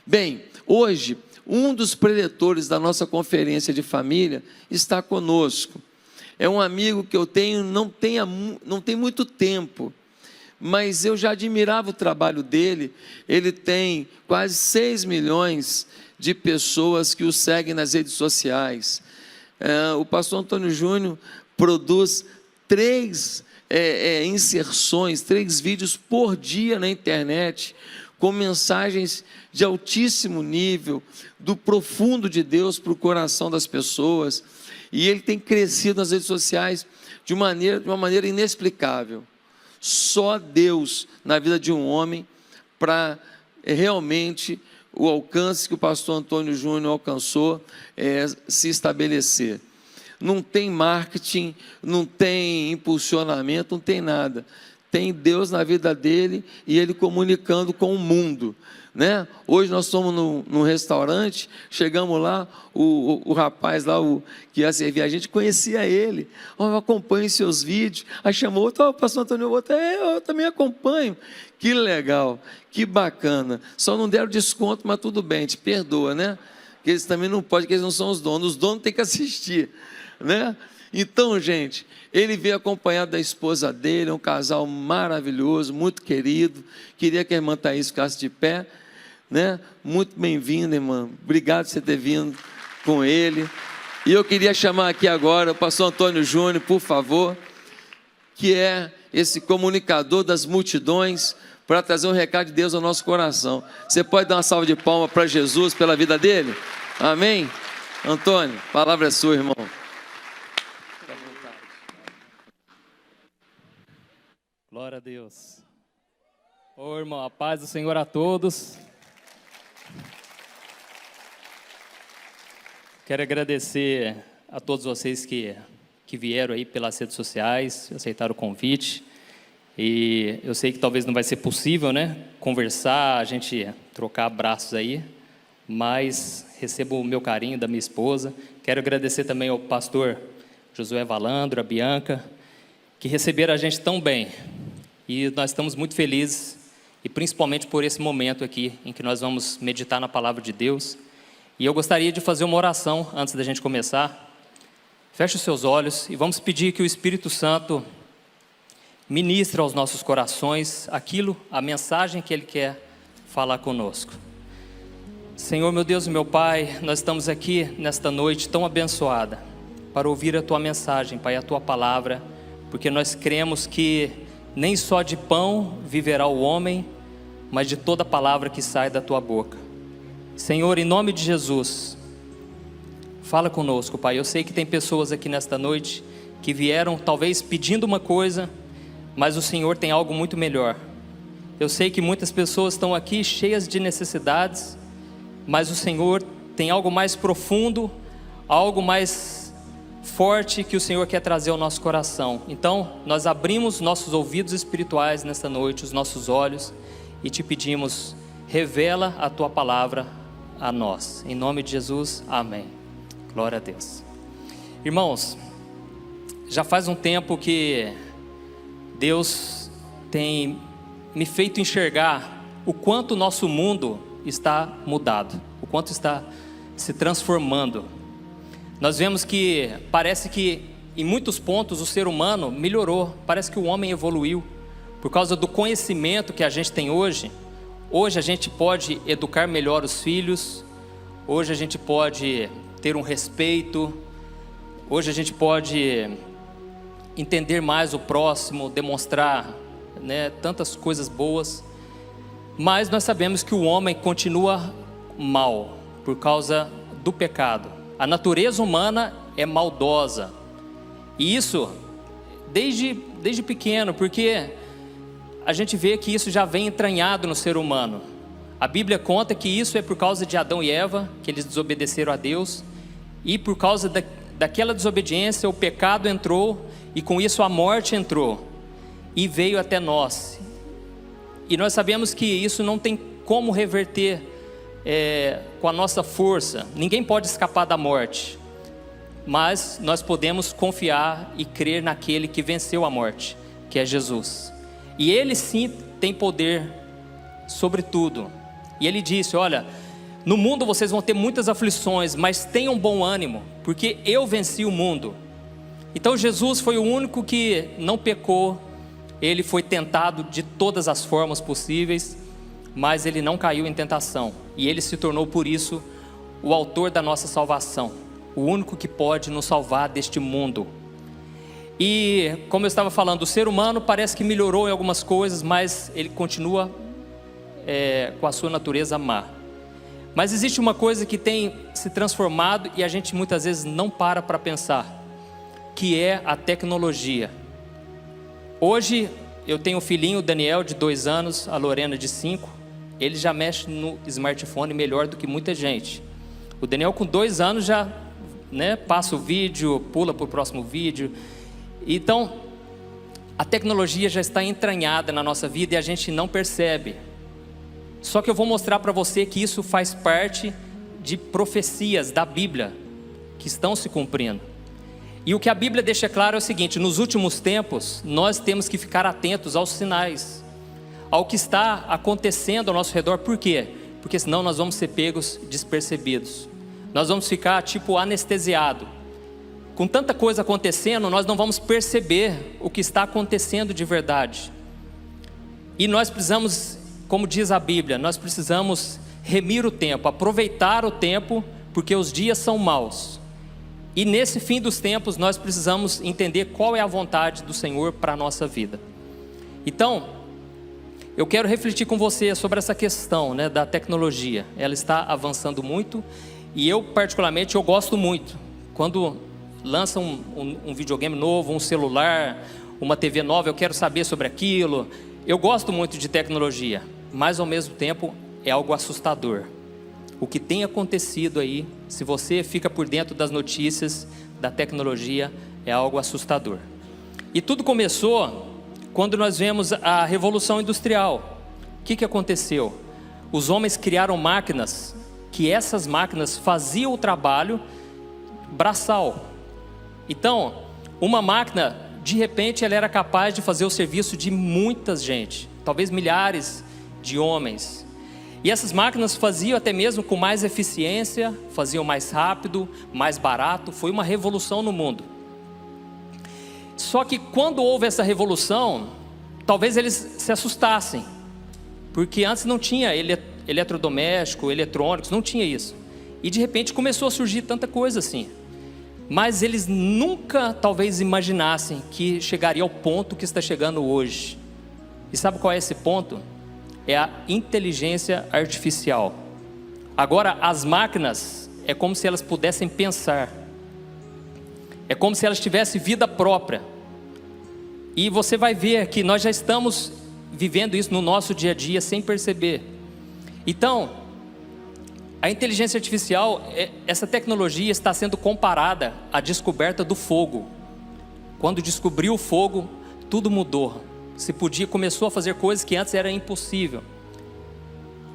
Bem, hoje, um dos preletores da nossa conferência de família está conosco. É um amigo que eu tenho, não tem muito tempo, mas eu já admirava o trabalho dele. Ele tem quase 6 milhões de pessoas que o seguem nas redes sociais. O pastor Antônio Júnior produz 3 inserções, 3 vídeos por dia na internet, com mensagens de altíssimo nível, do profundo de Deus para o coração das pessoas. E ele tem crescido nas redes sociais de uma maneira inexplicável. Só Deus na vida de um homem para realmente o alcance que o pastor Antônio Júnior alcançou se estabelecer. Não tem marketing, não tem impulsionamento, não tem nada. Tem Deus na vida dele e ele comunicando com o mundo, né? Hoje nós estamos num restaurante, chegamos lá, o rapaz lá que ia servir a gente, conhecia ele. Eu acompanho seus vídeos. Aí chamou outro, pastor Antônio, eu também acompanho. Que legal, que bacana. Só não deram desconto, mas tudo bem, te perdoa, né? Porque eles também não podem, porque eles não são os donos têm que assistir, né? Então, gente, ele veio acompanhado da esposa dele, um casal maravilhoso, muito querido. Queria que a irmã Thaís ficasse de pé, né? Muito bem-vinda, irmã. Obrigado por você ter vindo com ele. E eu queria chamar aqui agora o pastor Antônio Júnior, por favor, que é esse comunicador das multidões, para trazer um recado de Deus ao nosso coração. Você pode dar uma salva de palmas para Jesus pela vida dele? Amém? Antônio, a palavra é sua, irmão. Glória a Deus. Ô irmão, a paz do Senhor a todos. Quero agradecer a todos vocês que vieram aí pelas redes sociais, aceitaram o convite. E eu sei que talvez não vai ser possível, né, conversar, a gente trocar abraços aí, mas recebo o meu carinho da minha esposa. Quero agradecer também ao pastor Josué Valandro, a Bianca, que receberam a gente tão bem. E nós estamos muito felizes, e principalmente por esse momento aqui, em que nós vamos meditar na palavra de Deus. E eu gostaria de fazer uma oração antes da gente começar. Feche os seus olhos e vamos pedir que o Espírito Santo ministre aos nossos corações a mensagem que Ele quer falar conosco. Senhor, meu Deus e meu Pai, nós estamos aqui nesta noite tão abençoada para ouvir a Tua mensagem, Pai, a Tua palavra, porque nós cremos que nem só de pão viverá o homem, mas de toda palavra que sai da Tua boca. Senhor, em nome de Jesus, fala conosco, Pai. Eu sei que tem pessoas aqui nesta noite que vieram talvez pedindo uma coisa, mas o Senhor tem algo muito melhor. Eu sei que muitas pessoas estão aqui cheias de necessidades, mas o Senhor tem algo mais profundo, algo mais forte que o Senhor quer trazer ao nosso coração. Então, nós abrimos nossos ouvidos espirituais nesta noite, os nossos olhos, e te pedimos, revela a Tua palavra a nós. Em nome de Jesus, amém. Glória a Deus. Irmãos, já faz um tempo que Deus tem me feito enxergar o quanto o nosso mundo está mudado, o quanto está se transformando. Nós vemos que parece que em muitos pontos o ser humano melhorou, parece que o homem evoluiu. Por causa do conhecimento que a gente tem hoje a gente pode educar melhor os filhos, hoje a gente pode ter um respeito, hoje a gente pode entender mais o próximo, demonstrar, né, tantas coisas boas, mas nós sabemos que o homem continua mal por causa do pecado. A natureza humana é maldosa, e isso desde pequeno, porque a gente vê que isso já vem entranhado no ser humano. A Bíblia conta que isso é por causa de Adão e Eva, que eles desobedeceram a Deus, e por causa daquela desobediência o pecado entrou, e com isso a morte entrou e veio até nós. E nós sabemos que isso não tem como reverter com a nossa força. Ninguém pode escapar da morte, mas nós podemos confiar e crer naquele que venceu a morte, que é Jesus. E Ele sim tem poder sobre tudo. E Ele disse, olha, No mundo vocês vão ter muitas aflições, mas tenham bom ânimo, porque eu venci o mundo. Então Jesus foi o único que não pecou. Ele foi tentado de todas as formas possíveis, mas ele não caiu em tentação. E ele se tornou por isso o autor da nossa salvação, o único que pode nos salvar deste mundo. E como eu estava falando, o ser humano parece que melhorou em algumas coisas, mas ele continua com a sua natureza má. Mas existe uma coisa que tem se transformado e a gente muitas vezes não para pensar, que é a tecnologia. Hoje eu tenho um filhinho, o Daniel, de 2 anos, a Lorena, de 5. Ele já mexe no smartphone melhor do que muita gente. O Daniel, com 2 anos, já passa o vídeo, pula para o próximo vídeo. Então, a tecnologia já está entranhada na nossa vida e a gente não percebe. Só que eu vou mostrar para você que isso faz parte de profecias da Bíblia que estão se cumprindo. E o que a Bíblia deixa claro é o seguinte: nos últimos tempos, nós temos que ficar atentos aos sinais, ao que está acontecendo ao nosso redor. Por quê? Porque senão nós vamos ser pegos despercebidos. Nós vamos ficar anestesiados. Com tanta coisa acontecendo, nós não vamos perceber o que está acontecendo de verdade. E nós precisamos, como diz a Bíblia, nós precisamos remir o tempo, aproveitar o tempo, porque os dias são maus. E nesse fim dos tempos, nós precisamos entender qual é a vontade do Senhor para a nossa vida. Então, eu quero refletir com você sobre essa questão da tecnologia. Ela está avançando muito e eu particularmente eu gosto muito. Quando lançam um videogame novo, um celular, uma TV nova, eu quero saber sobre aquilo. Eu gosto muito de tecnologia, mas ao mesmo tempo é algo assustador. O que tem acontecido aí, se você fica por dentro das notícias da tecnologia, é algo assustador. E tudo começou quando nós vemos a Revolução Industrial. O que aconteceu? Os homens criaram máquinas, que essas máquinas faziam o trabalho braçal. Então, uma máquina, de repente, ela era capaz de fazer o serviço de muita gente, talvez milhares de homens. E essas máquinas faziam até mesmo com mais eficiência, faziam mais rápido, mais barato. Foi uma revolução no mundo. Só que quando houve essa revolução, talvez eles se assustassem, porque antes não tinha eletrodoméstico, eletrônicos, não tinha isso. E de repente começou a surgir tanta coisa assim. Mas eles nunca talvez imaginassem que chegaria ao ponto que está chegando hoje. E sabe qual é esse ponto? É a inteligência artificial. Agora as máquinas é como se elas pudessem pensar. É como se elas tivessem vida própria. E você vai ver que nós já estamos vivendo isso no nosso dia a dia sem perceber. Então, a inteligência artificial, essa tecnologia está sendo comparada à descoberta do fogo. Quando descobriu o fogo, tudo mudou. Começou a fazer coisas que antes era impossível.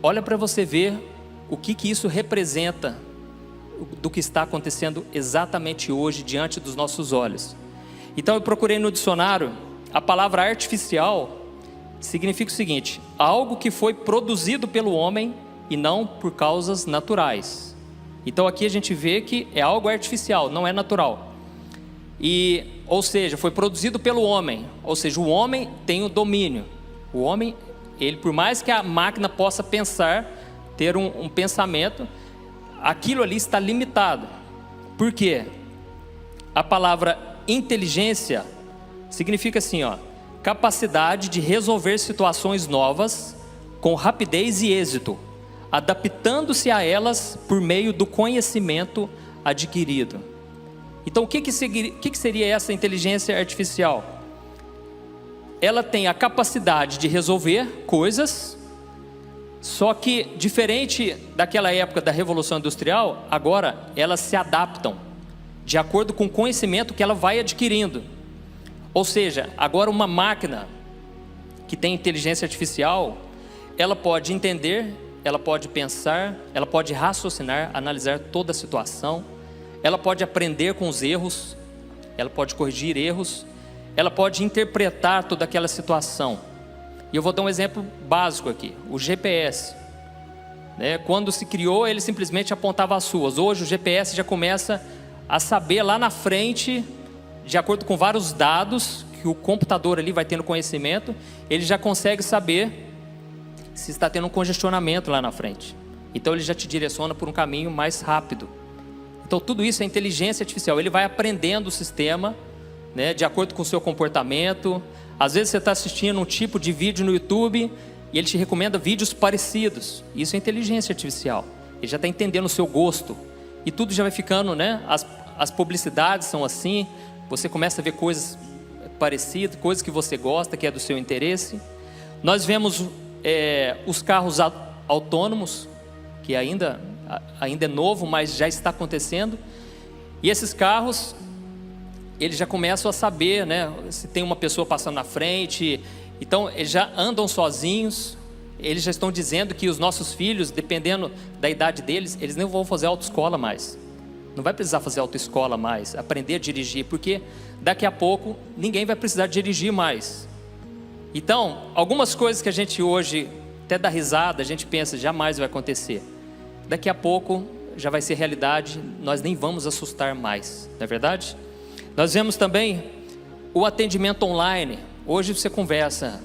Olha para você ver o que isso representa do que está acontecendo exatamente hoje diante dos nossos olhos. Então eu procurei no dicionário, a palavra artificial significa o seguinte: algo que foi produzido pelo homem e não por causas naturais. Então aqui a gente vê que é algo artificial, não é natural. Ou seja, foi produzido pelo homem, ou seja, o homem tem o domínio. O homem, ele, por mais que a máquina possa pensar, ter um pensamento, aquilo ali está limitado. Por quê? A palavra inteligência significa assim, capacidade de resolver situações novas com rapidez e êxito, adaptando-se a elas por meio do conhecimento adquirido. Então, o que seria essa inteligência artificial? Ela tem a capacidade de resolver coisas, só que diferente daquela época da Revolução Industrial, agora elas se adaptam de acordo com o conhecimento que ela vai adquirindo. Ou seja, agora uma máquina que tem inteligência artificial, ela pode entender, ela pode pensar, ela pode raciocinar, analisar toda a situação. Ela pode aprender com os erros, ela pode corrigir erros, ela pode interpretar toda aquela situação. E eu vou dar um exemplo básico aqui, o GPS. né? Quando se criou, ele simplesmente apontava as suas. Hoje o GPS já começa a saber lá na frente, de acordo com vários dados que o computador ali vai tendo conhecimento, ele já consegue saber se está tendo um congestionamento lá na frente. Então ele já te direciona por um caminho mais rápido. Então tudo isso é inteligência artificial. Ele vai aprendendo o sistema, né, de acordo com o seu comportamento. Às vezes você está assistindo um tipo de vídeo no YouTube e ele te recomenda vídeos parecidos. Isso é inteligência artificial. Ele já está entendendo o seu gosto. E tudo já vai ficando, né? As publicidades são assim. Você começa a ver coisas parecidas, coisas que você gosta, que é do seu interesse. Nós vemos os carros autônomos, que ainda é novo, mas já está acontecendo. E esses carros, eles já começam a saber, né, se tem uma pessoa passando na frente. Então eles já andam sozinhos. Eles já estão dizendo que os nossos filhos, dependendo da idade deles, eles não vão fazer autoescola mais. Não vai precisar fazer autoescola mais, aprender a dirigir, porque daqui a pouco ninguém vai precisar dirigir mais. Então, algumas coisas que a gente hoje até dá risada, a gente pensa, jamais vai acontecer. Daqui a pouco já vai ser realidade, nós nem vamos assustar mais, não é verdade? Nós vemos também o atendimento online. Hoje você conversa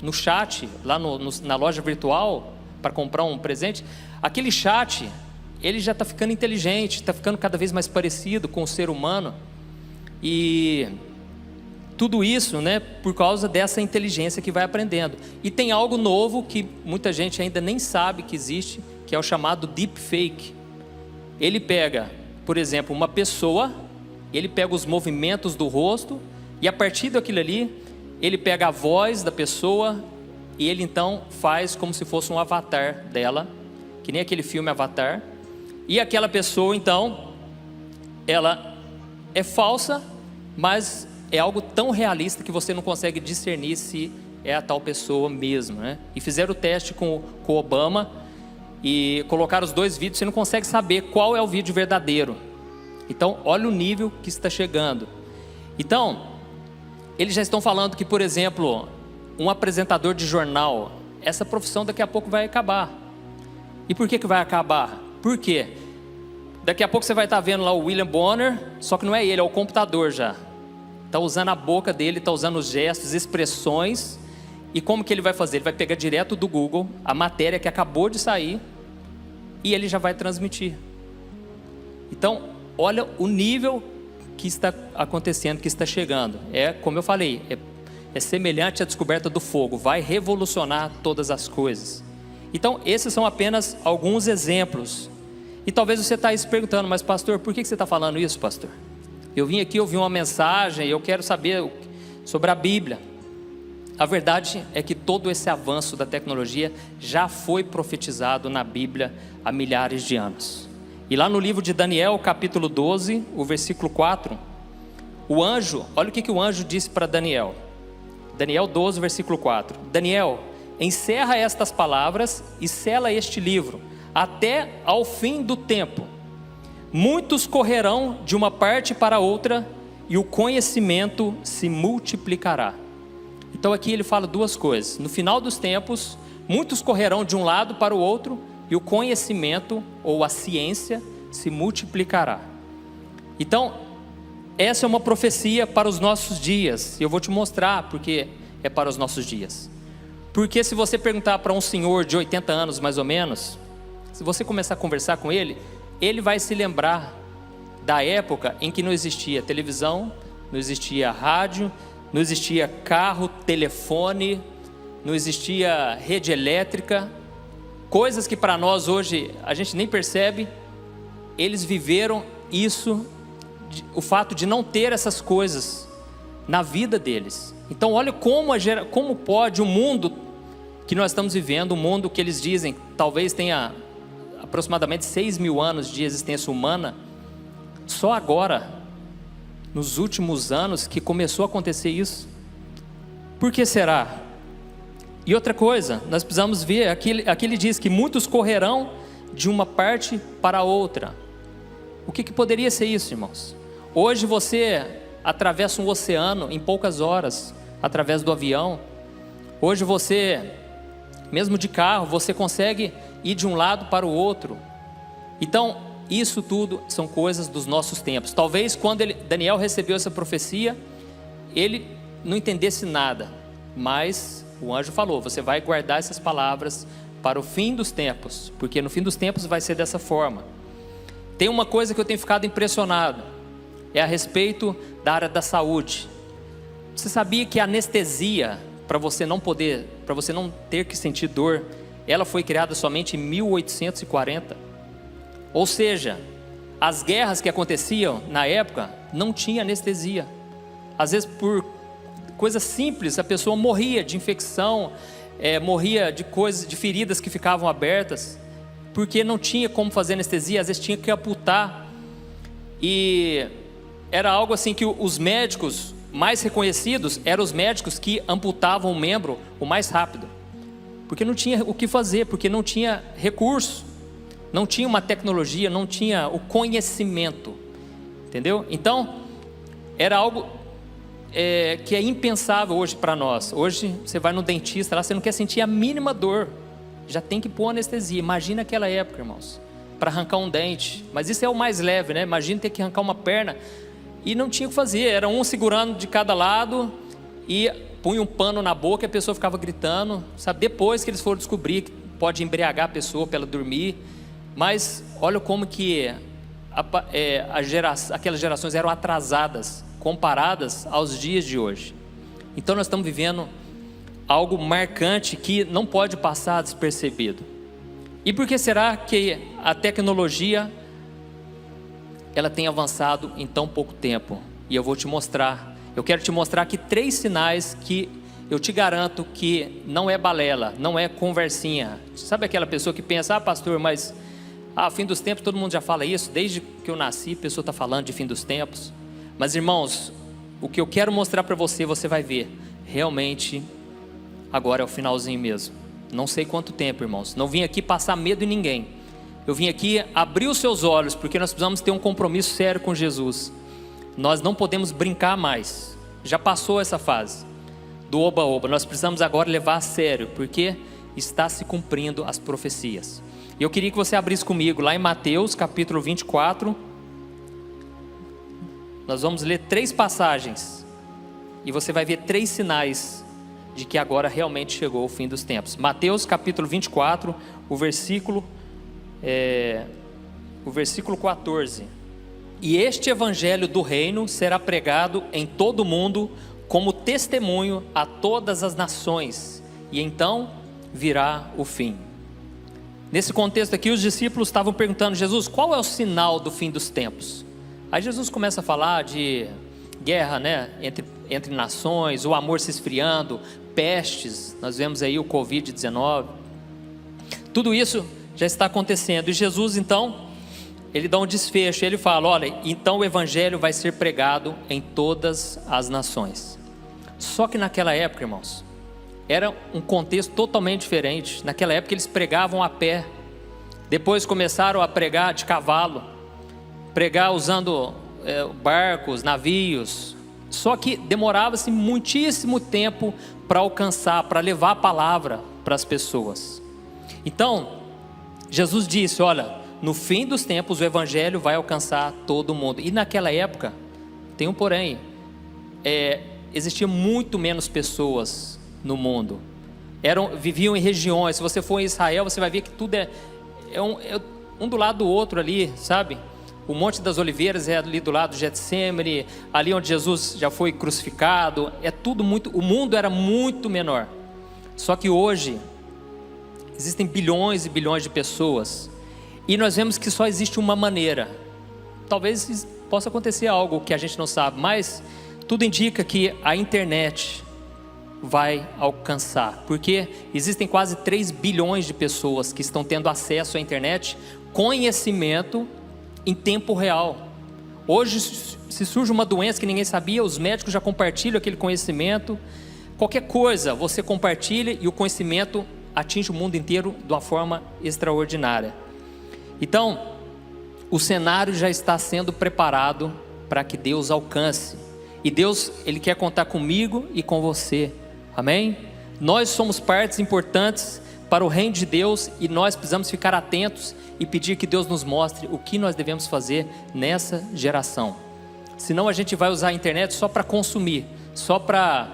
no chat, lá na loja virtual, para comprar um presente. Aquele chat, ele já está ficando inteligente, está ficando cada vez mais parecido com o ser humano. E tudo isso, né, por causa dessa inteligência que vai aprendendo. E tem algo novo que muita gente ainda nem sabe que existe, que é o chamado deepfake. Ele pega, por exemplo, uma pessoa, ele pega os movimentos do rosto, e a partir daquilo ali, ele pega a voz da pessoa, e ele então faz como se fosse um avatar dela, que nem aquele filme Avatar. E aquela pessoa então, ela é falsa, mas é algo tão realista que você não consegue discernir se é a tal pessoa mesmo, né? E fizeram o teste com o Obama e colocaram os dois vídeos, você não consegue saber qual é o vídeo verdadeiro. Então, olha o nível que está chegando. Então, eles já estão falando que, por exemplo, um apresentador de jornal, essa profissão daqui a pouco vai acabar. E por que vai acabar? Por quê? Daqui a pouco você vai estar vendo lá o William Bonner, só que não é ele, é o computador já. Está usando a boca dele, está usando os gestos, expressões. E como que ele vai fazer? Ele vai pegar direto do Google a matéria que acabou de sair e ele já vai transmitir. Então, olha o nível que está acontecendo, que está chegando. É, como eu falei, é semelhante à descoberta do fogo, vai revolucionar todas as coisas. Então, esses são apenas alguns exemplos. E talvez você está aí se perguntando, mas pastor, por que você está falando isso, pastor? Eu vim aqui ouvir uma mensagem e eu quero saber sobre a Bíblia. A verdade é que todo esse avanço da tecnologia já foi profetizado na Bíblia há milhares de anos. E lá no livro de Daniel, capítulo 12, o versículo 4, o anjo, olha o que o anjo disse para Daniel. Daniel 12, versículo 4. Daniel, encerra estas palavras e sela este livro, até ao fim do tempo. Muitos correrão de uma parte para outra, e o conhecimento se multiplicará. Então aqui ele fala duas coisas. No final dos tempos, muitos correrão de um lado para o outro, e o conhecimento, ou a ciência, se multiplicará. Então, essa é uma profecia para os nossos dias. E eu vou te mostrar porque é para os nossos dias. Porque se você perguntar para um senhor de 80 anos mais ou menos, se você começar a conversar com ele, ele vai se lembrar da época em que não existia televisão, não existia rádio, não existia carro, telefone, não existia rede elétrica, coisas que para nós hoje a gente nem percebe. Eles viveram isso, o fato de não ter essas coisas na vida deles. Então olha como pode o mundo que nós estamos vivendo, um mundo que eles dizem talvez tenha aproximadamente 6.000 anos de existência humana, só agora, nos últimos anos, que começou a acontecer isso. Por que será? E outra coisa, nós precisamos ver, aqui ele diz que muitos correrão de uma parte para a outra. O que poderia ser isso, irmãos? Hoje você atravessa um oceano em poucas horas, através do avião. Hoje você, mesmo de carro, você consegue ir de um lado para o outro. Então, isso tudo são coisas dos nossos tempos. Talvez quando Daniel recebeu essa profecia, ele não entendesse nada, mas o anjo falou: você vai guardar essas palavras para o fim dos tempos, porque no fim dos tempos vai ser dessa forma. Tem uma coisa que eu tenho ficado impressionado, é a respeito da área da saúde. Você sabia que a anestesia, para você não ter que sentir dor, ela foi criada somente em 1840? Ou seja, as guerras que aconteciam na época não tinha anestesia. Às vezes por coisas simples a pessoa morria de infecção, morria de coisas, de feridas que ficavam abertas, porque não tinha como fazer anestesia. Às vezes tinha que amputar, e era algo assim que os médicos mais reconhecidos eram os médicos que amputavam o membro o mais rápido, porque não tinha o que fazer, porque não tinha recurso, não tinha uma tecnologia, não tinha o conhecimento, entendeu? Então era algo que é impensável hoje para nós. Hoje você vai no dentista lá, você não quer sentir a mínima dor, já tem que pôr anestesia. Imagina aquela época, irmãos, para arrancar um dente. Mas isso é o mais leve, né? Imagina ter que arrancar uma perna, e não tinha o que fazer, era um segurando de cada lado e punha um pano na boca e a pessoa ficava gritando, sabe? Depois que eles foram descobrir que pode embriagar a pessoa para ela dormir. Mas olha como que aquelas gerações eram atrasadas comparadas aos dias de hoje. Então nós estamos vivendo algo marcante que não pode passar despercebido. E por que será que a tecnologia ela tem avançado em tão pouco tempo? E eu vou te mostrar. Eu quero te mostrar aqui 3 sinais que eu te garanto que não é balela, não é conversinha. Sabe aquela pessoa que pensa: pastor, mas fim dos tempos, todo mundo já fala isso, desde que eu nasci a pessoa está falando de fim dos tempos. Mas irmãos, o que eu quero mostrar para você, você vai ver, realmente agora é o finalzinho mesmo. Não sei quanto tempo, irmãos, não vim aqui passar medo em ninguém, eu vim aqui abrir os seus olhos, porque nós precisamos ter um compromisso sério com Jesus. Nós não podemos brincar mais, já passou essa fase do oba-oba, nós precisamos agora levar a sério, porque está se cumprindo as profecias. E eu queria que você abrisse comigo lá em Mateus capítulo 24, nós vamos ler 3 passagens, e você vai ver 3 sinais de que agora realmente chegou o fim dos tempos. Mateus capítulo 24, o versículo 14. E este evangelho do reino será pregado em todo o mundo como testemunho a todas as nações, e então virá o fim. Nesse contexto aqui, os discípulos estavam perguntando: Jesus, qual é o sinal do fim dos tempos? Aí Jesus começa a falar de guerra, né, entre nações, o amor se esfriando, pestes, nós vemos aí o Covid-19, tudo isso já está acontecendo. E Jesus então, ele dá um desfecho, ele fala: olha, então o evangelho vai ser pregado em todas as nações. Só que naquela época, irmãos, era um contexto totalmente diferente. Naquela época eles pregavam a pé, depois começaram a pregar de cavalo, pregar usando barcos, navios. Só que demorava-se muitíssimo tempo para alcançar, para levar a palavra para as pessoas. Então Jesus disse: olha, no fim dos tempos o evangelho vai alcançar todo mundo. E naquela época, tem um porém, existia muito menos pessoas no mundo, viviam em regiões. Se você for em Israel, você vai ver que tudo é um do lado do outro ali, sabe? O Monte das Oliveiras é ali do lado do Getsêmani, ali onde Jesus já foi crucificado. O mundo era muito menor. Só que hoje existem bilhões e bilhões de pessoas, e nós vemos que só existe uma maneira. Talvez possa acontecer algo que a gente não sabe, mas tudo indica que a internet vai alcançar, porque existem quase 3 bilhões de pessoas que estão tendo acesso à internet, conhecimento em tempo real. Hoje, se surge uma doença que ninguém sabia, os médicos já compartilham aquele conhecimento. Qualquer coisa você compartilha e o conhecimento atinge o mundo inteiro de uma forma extraordinária. Então, o cenário já está sendo preparado para que Deus alcance. E Deus, Ele quer contar comigo e com você. Amém? Nós somos partes importantes para o reino de Deus e nós precisamos ficar atentos e pedir que Deus nos mostre o que nós devemos fazer nessa geração. Senão a gente vai usar a internet só para consumir, só para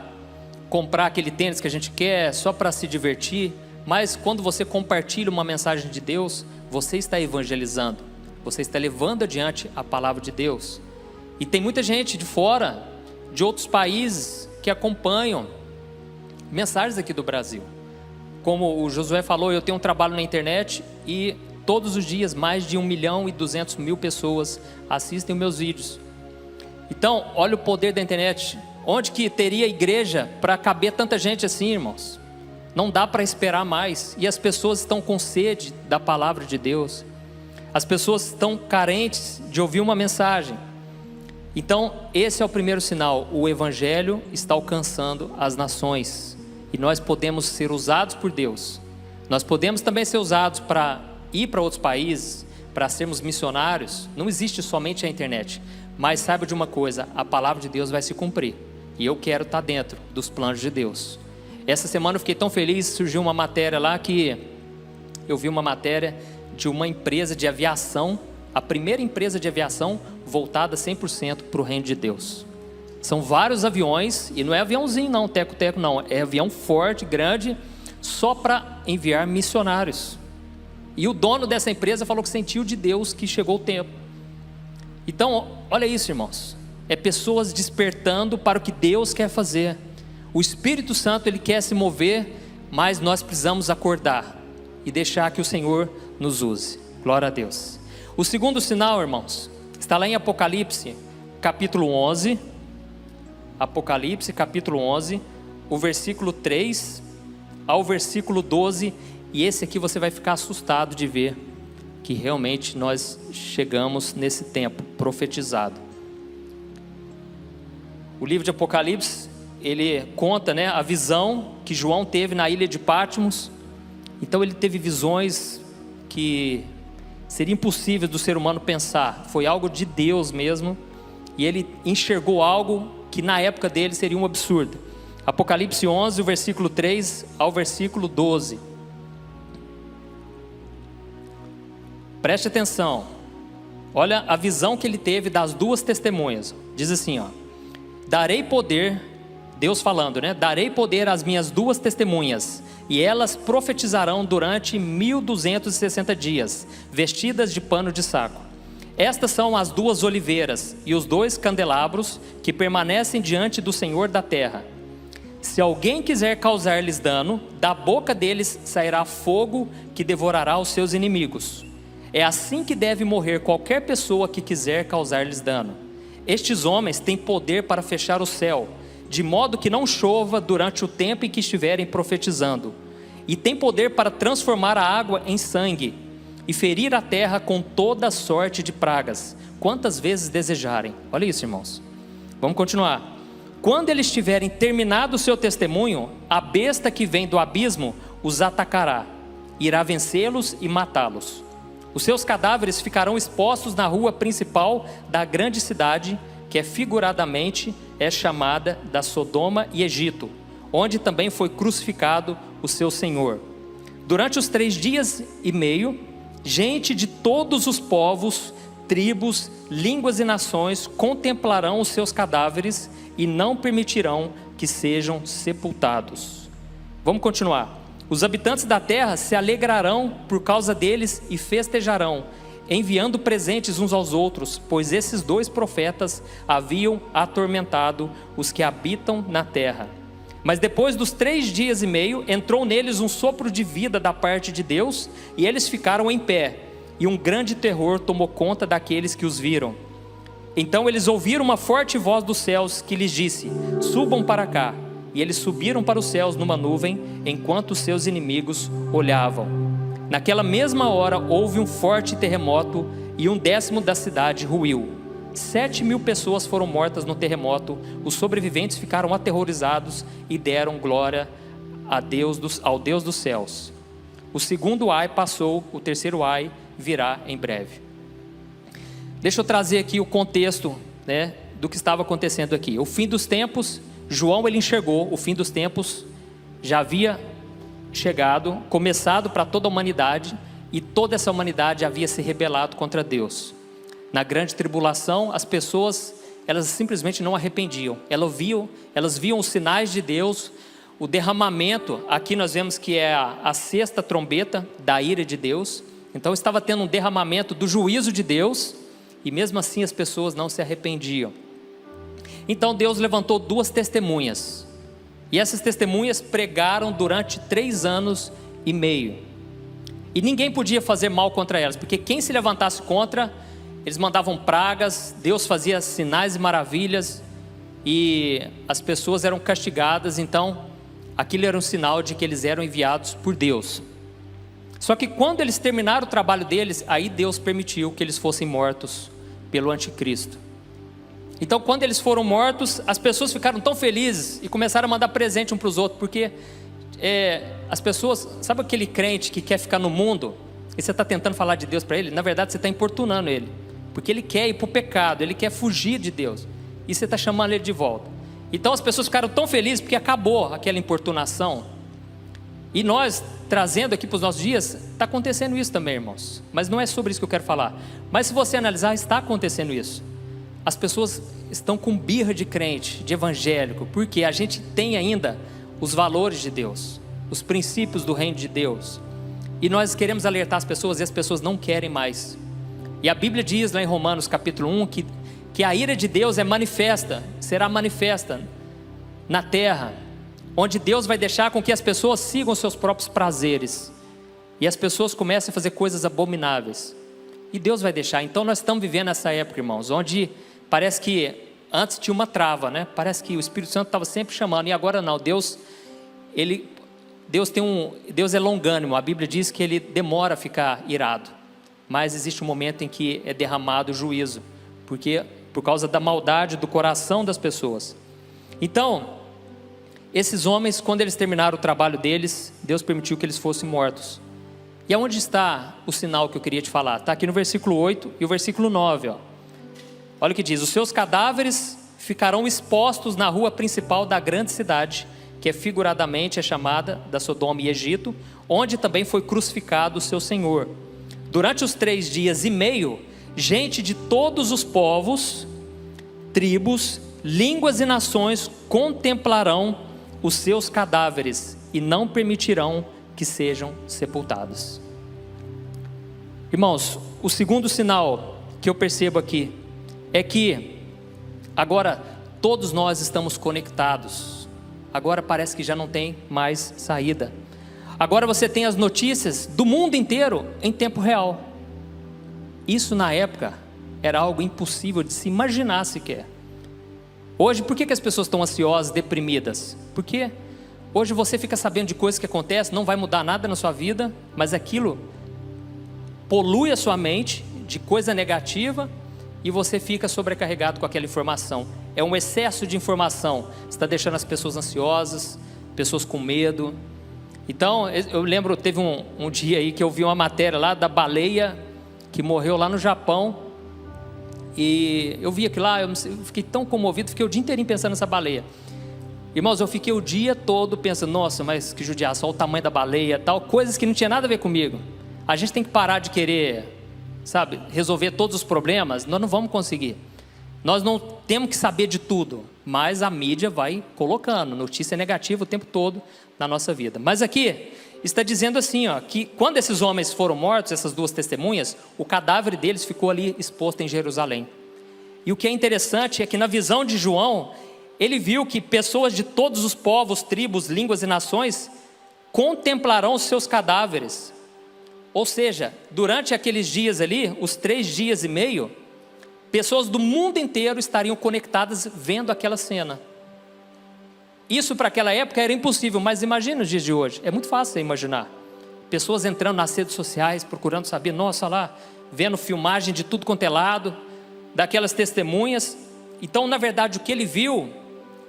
comprar aquele tênis que a gente quer, só para se divertir. Mas quando você compartilha uma mensagem de Deus, você está evangelizando, você está levando adiante a palavra de Deus. E tem muita gente de fora, de outros países, que acompanham mensagens aqui do Brasil. Como o Josué falou, eu tenho um trabalho na internet e todos os dias mais de 1.200.000 pessoas assistem os meus vídeos. Então, olha o poder da internet. Onde que teria igreja para caber tanta gente assim, irmãos? Não dá para esperar mais. E as pessoas estão com sede da palavra de Deus. As pessoas estão carentes de ouvir uma mensagem. Então, esse é o primeiro sinal. O evangelho está alcançando as nações. E nós podemos ser usados por Deus. Nós podemos também ser usados para ir para outros países, para sermos missionários. Não existe somente a internet. Mas saiba de uma coisa, a palavra de Deus vai se cumprir. E eu quero estar dentro dos planos de Deus. Essa semana eu fiquei tão feliz, surgiu uma matéria lá que eu vi uma matéria de uma empresa de aviação, a primeira empresa de aviação voltada 100% para o reino de Deus. São vários aviões, e não é aviãozinho não, teco-teco não, é avião forte, grande, só para enviar missionários. E o dono dessa empresa falou que sentiu de Deus que chegou o tempo. Então, olha isso, irmãos, é pessoas despertando para o que Deus quer fazer. O Espírito Santo, Ele quer se mover, mas nós precisamos acordar e deixar que o Senhor nos use. Glória a Deus. O segundo sinal, irmãos, está lá em Apocalipse, capítulo 11. Apocalipse, capítulo 11, o versículo 3 ao versículo 12. E esse aqui você vai ficar assustado de ver que realmente nós chegamos nesse tempo profetizado. O livro de Apocalipse, ele conta, né, a visão que João teve na ilha de Patmos. Então ele teve visões que seria impossível do ser humano pensar. Foi algo de Deus mesmo. E ele enxergou algo que na época dele seria um absurdo. Apocalipse 11, o versículo 3 ao versículo 12. Preste atenção. Olha a visão que ele teve das duas testemunhas. Diz assim, ó: darei poder, Deus falando, né? Darei poder às minhas duas testemunhas, e elas profetizarão durante 1260 dias, vestidas de pano de saco. Estas são as duas oliveiras e os dois candelabros que permanecem diante do Senhor da terra. Se alguém quiser causar-lhes dano, da boca deles sairá fogo que devorará os seus inimigos. É assim que deve morrer qualquer pessoa que quiser causar-lhes dano. Estes homens têm poder para fechar o céu, de modo que não chova durante o tempo em que estiverem profetizando. E têm poder para transformar a água em sangue e ferir a terra com toda sorte de pragas, quantas vezes desejarem. Olha isso, irmãos. Vamos continuar. Quando eles tiverem terminado o seu testemunho, a besta que vem do abismo os atacará, irá vencê-los e matá-los. Os seus cadáveres ficarão expostos na rua principal da grande cidade, que figuradamente é chamada da Sodoma e Egito, onde também foi crucificado o seu Senhor. Durante os 3 dias e meio, gente de todos os povos, tribos, línguas e nações contemplarão os seus cadáveres e não permitirão que sejam sepultados. Vamos continuar. Os habitantes da terra se alegrarão por causa deles e festejarão, enviando presentes uns aos outros, pois esses 2 profetas haviam atormentado os que habitam na terra. Mas depois dos 3 dias e meio, entrou neles um sopro de vida da parte de Deus, e eles ficaram em pé, e um grande terror tomou conta daqueles que os viram. Então eles ouviram uma forte voz dos céus que lhes disse: subam para cá. E eles subiram para os céus numa nuvem, enquanto os seus inimigos olhavam. Naquela mesma hora houve um forte terremoto, e 1/10 da cidade ruiu. 7.000 pessoas foram mortas no terremoto. Os sobreviventes ficaram aterrorizados e deram glória ao Deus dos céus. O segundo ai passou, o terceiro ai virá em breve. Deixa eu trazer aqui o contexto, né, do que estava acontecendo aqui. O fim dos tempos, João ele enxergou o fim dos tempos, já havia chegado, começado para toda a humanidade, e toda essa humanidade havia se rebelado contra Deus. Na grande tribulação, as pessoas, elas simplesmente não arrependiam. Elas viam os sinais de Deus, o derramamento. Aqui nós vemos que é a sexta trombeta da ira de Deus. Então estava tendo um derramamento do juízo de Deus, e mesmo assim as pessoas não se arrependiam. Então Deus levantou 2 testemunhas, e essas testemunhas pregaram durante 3 anos e meio, e ninguém podia fazer mal contra elas, porque quem se levantasse contra, eles mandavam pragas, Deus fazia sinais e maravilhas, e as pessoas eram castigadas. Então aquilo era um sinal de que eles eram enviados por Deus. Só que quando eles terminaram o trabalho deles, aí Deus permitiu que eles fossem mortos pelo anticristo. Então quando eles foram mortos, as pessoas ficaram tão felizes e começaram a mandar presente um para os outros, porque as pessoas, sabe aquele crente que quer ficar no mundo, e você está tentando falar de Deus para ele? Na verdade você está importunando ele, porque ele quer ir para o pecado, ele quer fugir de Deus, e você está chamando ele de volta. Então as pessoas ficaram tão felizes porque acabou aquela importunação. E nós, trazendo aqui para os nossos dias, está acontecendo isso também, irmãos. Mas não é sobre isso que eu quero falar. Mas se você analisar, está acontecendo isso. As pessoas estão com birra de crente, de evangélico, porque a gente tem ainda os valores de Deus, os princípios do reino de Deus. E nós queremos alertar as pessoas, e as pessoas não querem mais. E a Bíblia diz lá em Romanos capítulo 1, que a ira de Deus será manifesta na terra, onde Deus vai deixar com que as pessoas sigam seus próprios prazeres, e as pessoas comecem a fazer coisas abomináveis, e Deus vai deixar. Então nós estamos vivendo essa época, irmãos, onde parece que antes tinha uma trava, né? Parece que o Espírito Santo estava sempre chamando, e agora não. Deus é longânimo. A Bíblia diz que ele demora a ficar irado, mas existe um momento em que é derramado o juízo, por causa da maldade do coração das pessoas. Então esses homens, quando eles terminaram o trabalho deles, Deus permitiu que eles fossem mortos. E aonde está o sinal que eu queria te falar? Está aqui no versículo 8 e o versículo 9, ó. Olha o que diz: os seus cadáveres ficarão expostos na rua principal da grande cidade, que figuradamente é chamada da Sodoma e Egito, onde também foi crucificado o seu Senhor. Durante os 3 dias e meio, gente de todos os povos, tribos, línguas e nações contemplarão os seus cadáveres e não permitirão que sejam sepultados. Irmãos, o segundo sinal que eu percebo aqui é que agora todos nós estamos conectados. Agora parece que já não tem mais saída. Agora você tem as notícias do mundo inteiro em tempo real. Isso na época era algo impossível de se imaginar sequer. Hoje, por que as pessoas estão ansiosas, deprimidas? Porque hoje você fica sabendo de coisas que acontecem, não vai mudar nada na sua vida, mas aquilo polui a sua mente de coisa negativa, e você fica sobrecarregado com aquela informação. É um excesso de informação, está deixando as pessoas ansiosas, pessoas com medo. Então eu lembro, teve um dia aí que eu vi uma matéria lá da baleia que morreu lá no Japão, e eu vi aquilo lá, eu fiquei tão comovido, fiquei o dia inteirinho pensando nessa baleia. Irmãos, eu fiquei o dia todo pensando, nossa, mas que judiação, olha o tamanho da baleia, tal, coisas que não tinha nada a ver comigo. A gente tem que parar de querer, sabe, resolver todos os problemas. Nós não vamos conseguir. Nós não temos que saber de tudo, mas a mídia vai colocando notícia negativa o tempo todo na nossa vida. Mas aqui está dizendo assim, ó, que quando esses homens foram mortos, essas 2 testemunhas, o cadáver deles ficou ali exposto em Jerusalém. E o que é interessante é que na visão de João, ele viu que pessoas de todos os povos, tribos, línguas e nações contemplarão os seus cadáveres. Ou seja, durante aqueles dias ali, os 3 dias e meio, pessoas do mundo inteiro estariam conectadas vendo aquela cena. Isso para aquela época era impossível, mas imagina os dias de hoje, é muito fácil você imaginar. Pessoas entrando nas redes sociais, procurando saber, nossa lá, vendo filmagem de tudo quanto é lado, daquelas testemunhas. Então na verdade o que ele viu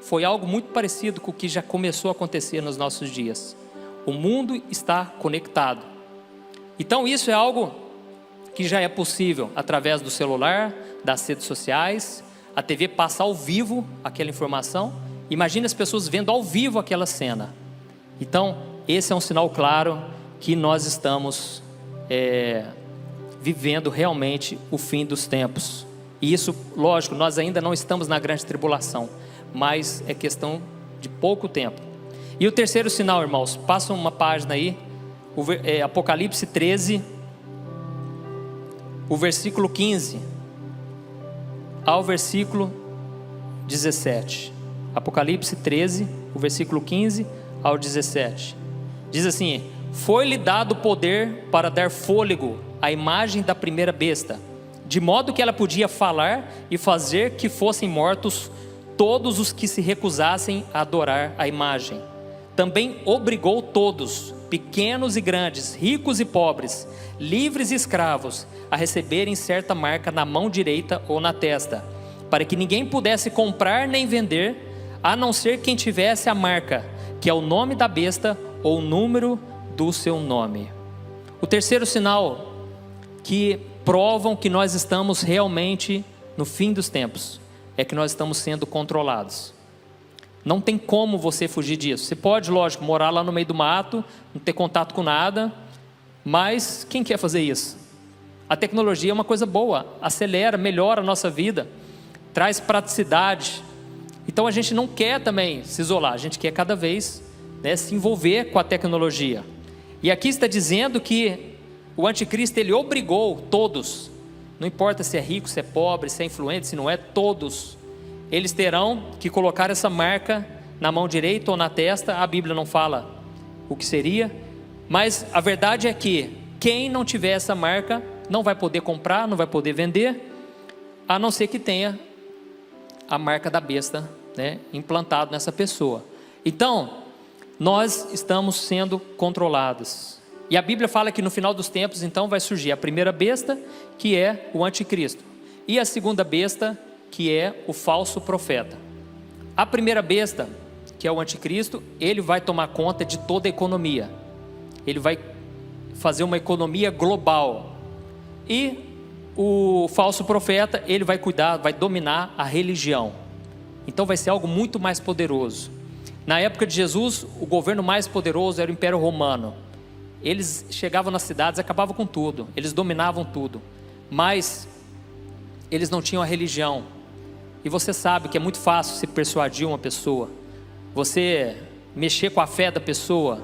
foi algo muito parecido com o que já começou a acontecer nos nossos dias. O mundo está conectado. Então isso é algo que já é possível através do celular, das redes sociais, a TV passa ao vivo aquela informação. Imagine as pessoas vendo ao vivo aquela cena. Então esse é um sinal claro que nós estamos vivendo realmente o fim dos tempos. E isso, lógico, nós ainda não estamos na grande tribulação, mas é questão de pouco tempo. E o terceiro sinal, irmãos, passa uma página aí, Apocalipse 13, o versículo 15 ao versículo 17. Apocalipse 13, o versículo 15 ao 17. Diz assim: foi-lhe dado poder para dar fôlego à imagem da primeira besta, de modo que ela podia falar e fazer que fossem mortos todos os que se recusassem a adorar a imagem. Também obrigou todos, pequenos e grandes, ricos e pobres, livres e escravos, a receberem certa marca na mão direita ou na testa, para que ninguém pudesse comprar nem vender, a não ser quem tivesse a marca, que é o nome da besta ou o número do seu nome. O terceiro sinal que provam que nós estamos realmente no fim dos tempos é que nós estamos sendo controlados. Não tem como você fugir disso. Você pode, lógico, morar lá no meio do mato, não ter contato com nada, mas quem quer fazer isso? A tecnologia é uma coisa boa, acelera, melhora a nossa vida, traz praticidade. Então a gente não quer também se isolar, a gente quer cada vez, se envolver com a tecnologia. E aqui está dizendo que o anticristo, ele obrigou todos, não importa se é rico, se é pobre, se é influente, se não é, todos, eles terão que colocar essa marca na mão direita ou na testa. A Bíblia não fala o que seria, mas a verdade é que quem não tiver essa marca não vai poder comprar, não vai poder vender, a não ser que tenha a marca da besta, implantado nessa pessoa. Então, nós estamos sendo controlados. E a Bíblia fala que no final dos tempos, então, vai surgir a primeira besta, que é o anticristo, e a segunda besta, que é o falso profeta. A primeira besta, que é o anticristo, ele vai tomar conta de toda a economia. Ele vai fazer uma economia global. E o falso profeta, ele vai cuidar, vai dominar a religião. Então vai ser algo muito mais poderoso. Na época de Jesus, o governo mais poderoso era o Império Romano. Eles chegavam nas cidades, acabavam com tudo, eles dominavam tudo, mas eles não tinham a religião. E você sabe que é muito fácil se persuadir uma pessoa, você mexer com a fé da pessoa.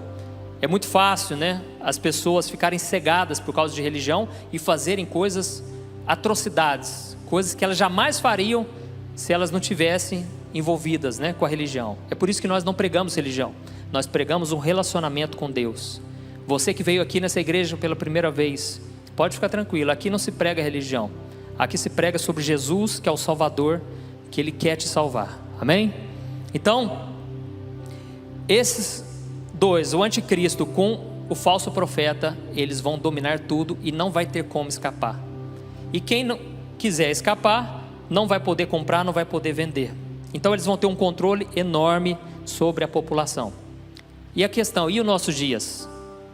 É muito fácil, as pessoas ficarem cegadas por causa de religião e fazerem coisas, atrocidades, coisas que elas jamais fariam se elas não tivessem envolvidas, com a religião. É por isso que nós não pregamos religião, nós pregamos um relacionamento com Deus. Você que veio aqui nessa igreja pela primeira vez, pode ficar tranquilo, aqui não se prega religião, aqui se prega sobre Jesus, que é o Salvador, que Ele quer te salvar, amém? Então, esses dois, o anticristo com o falso profeta, eles vão dominar tudo e não vai ter como escapar. E quem não quiser escapar, não vai poder comprar, não vai poder vender. Então eles vão ter um controle enorme sobre a população. E a questão, e os nossos dias?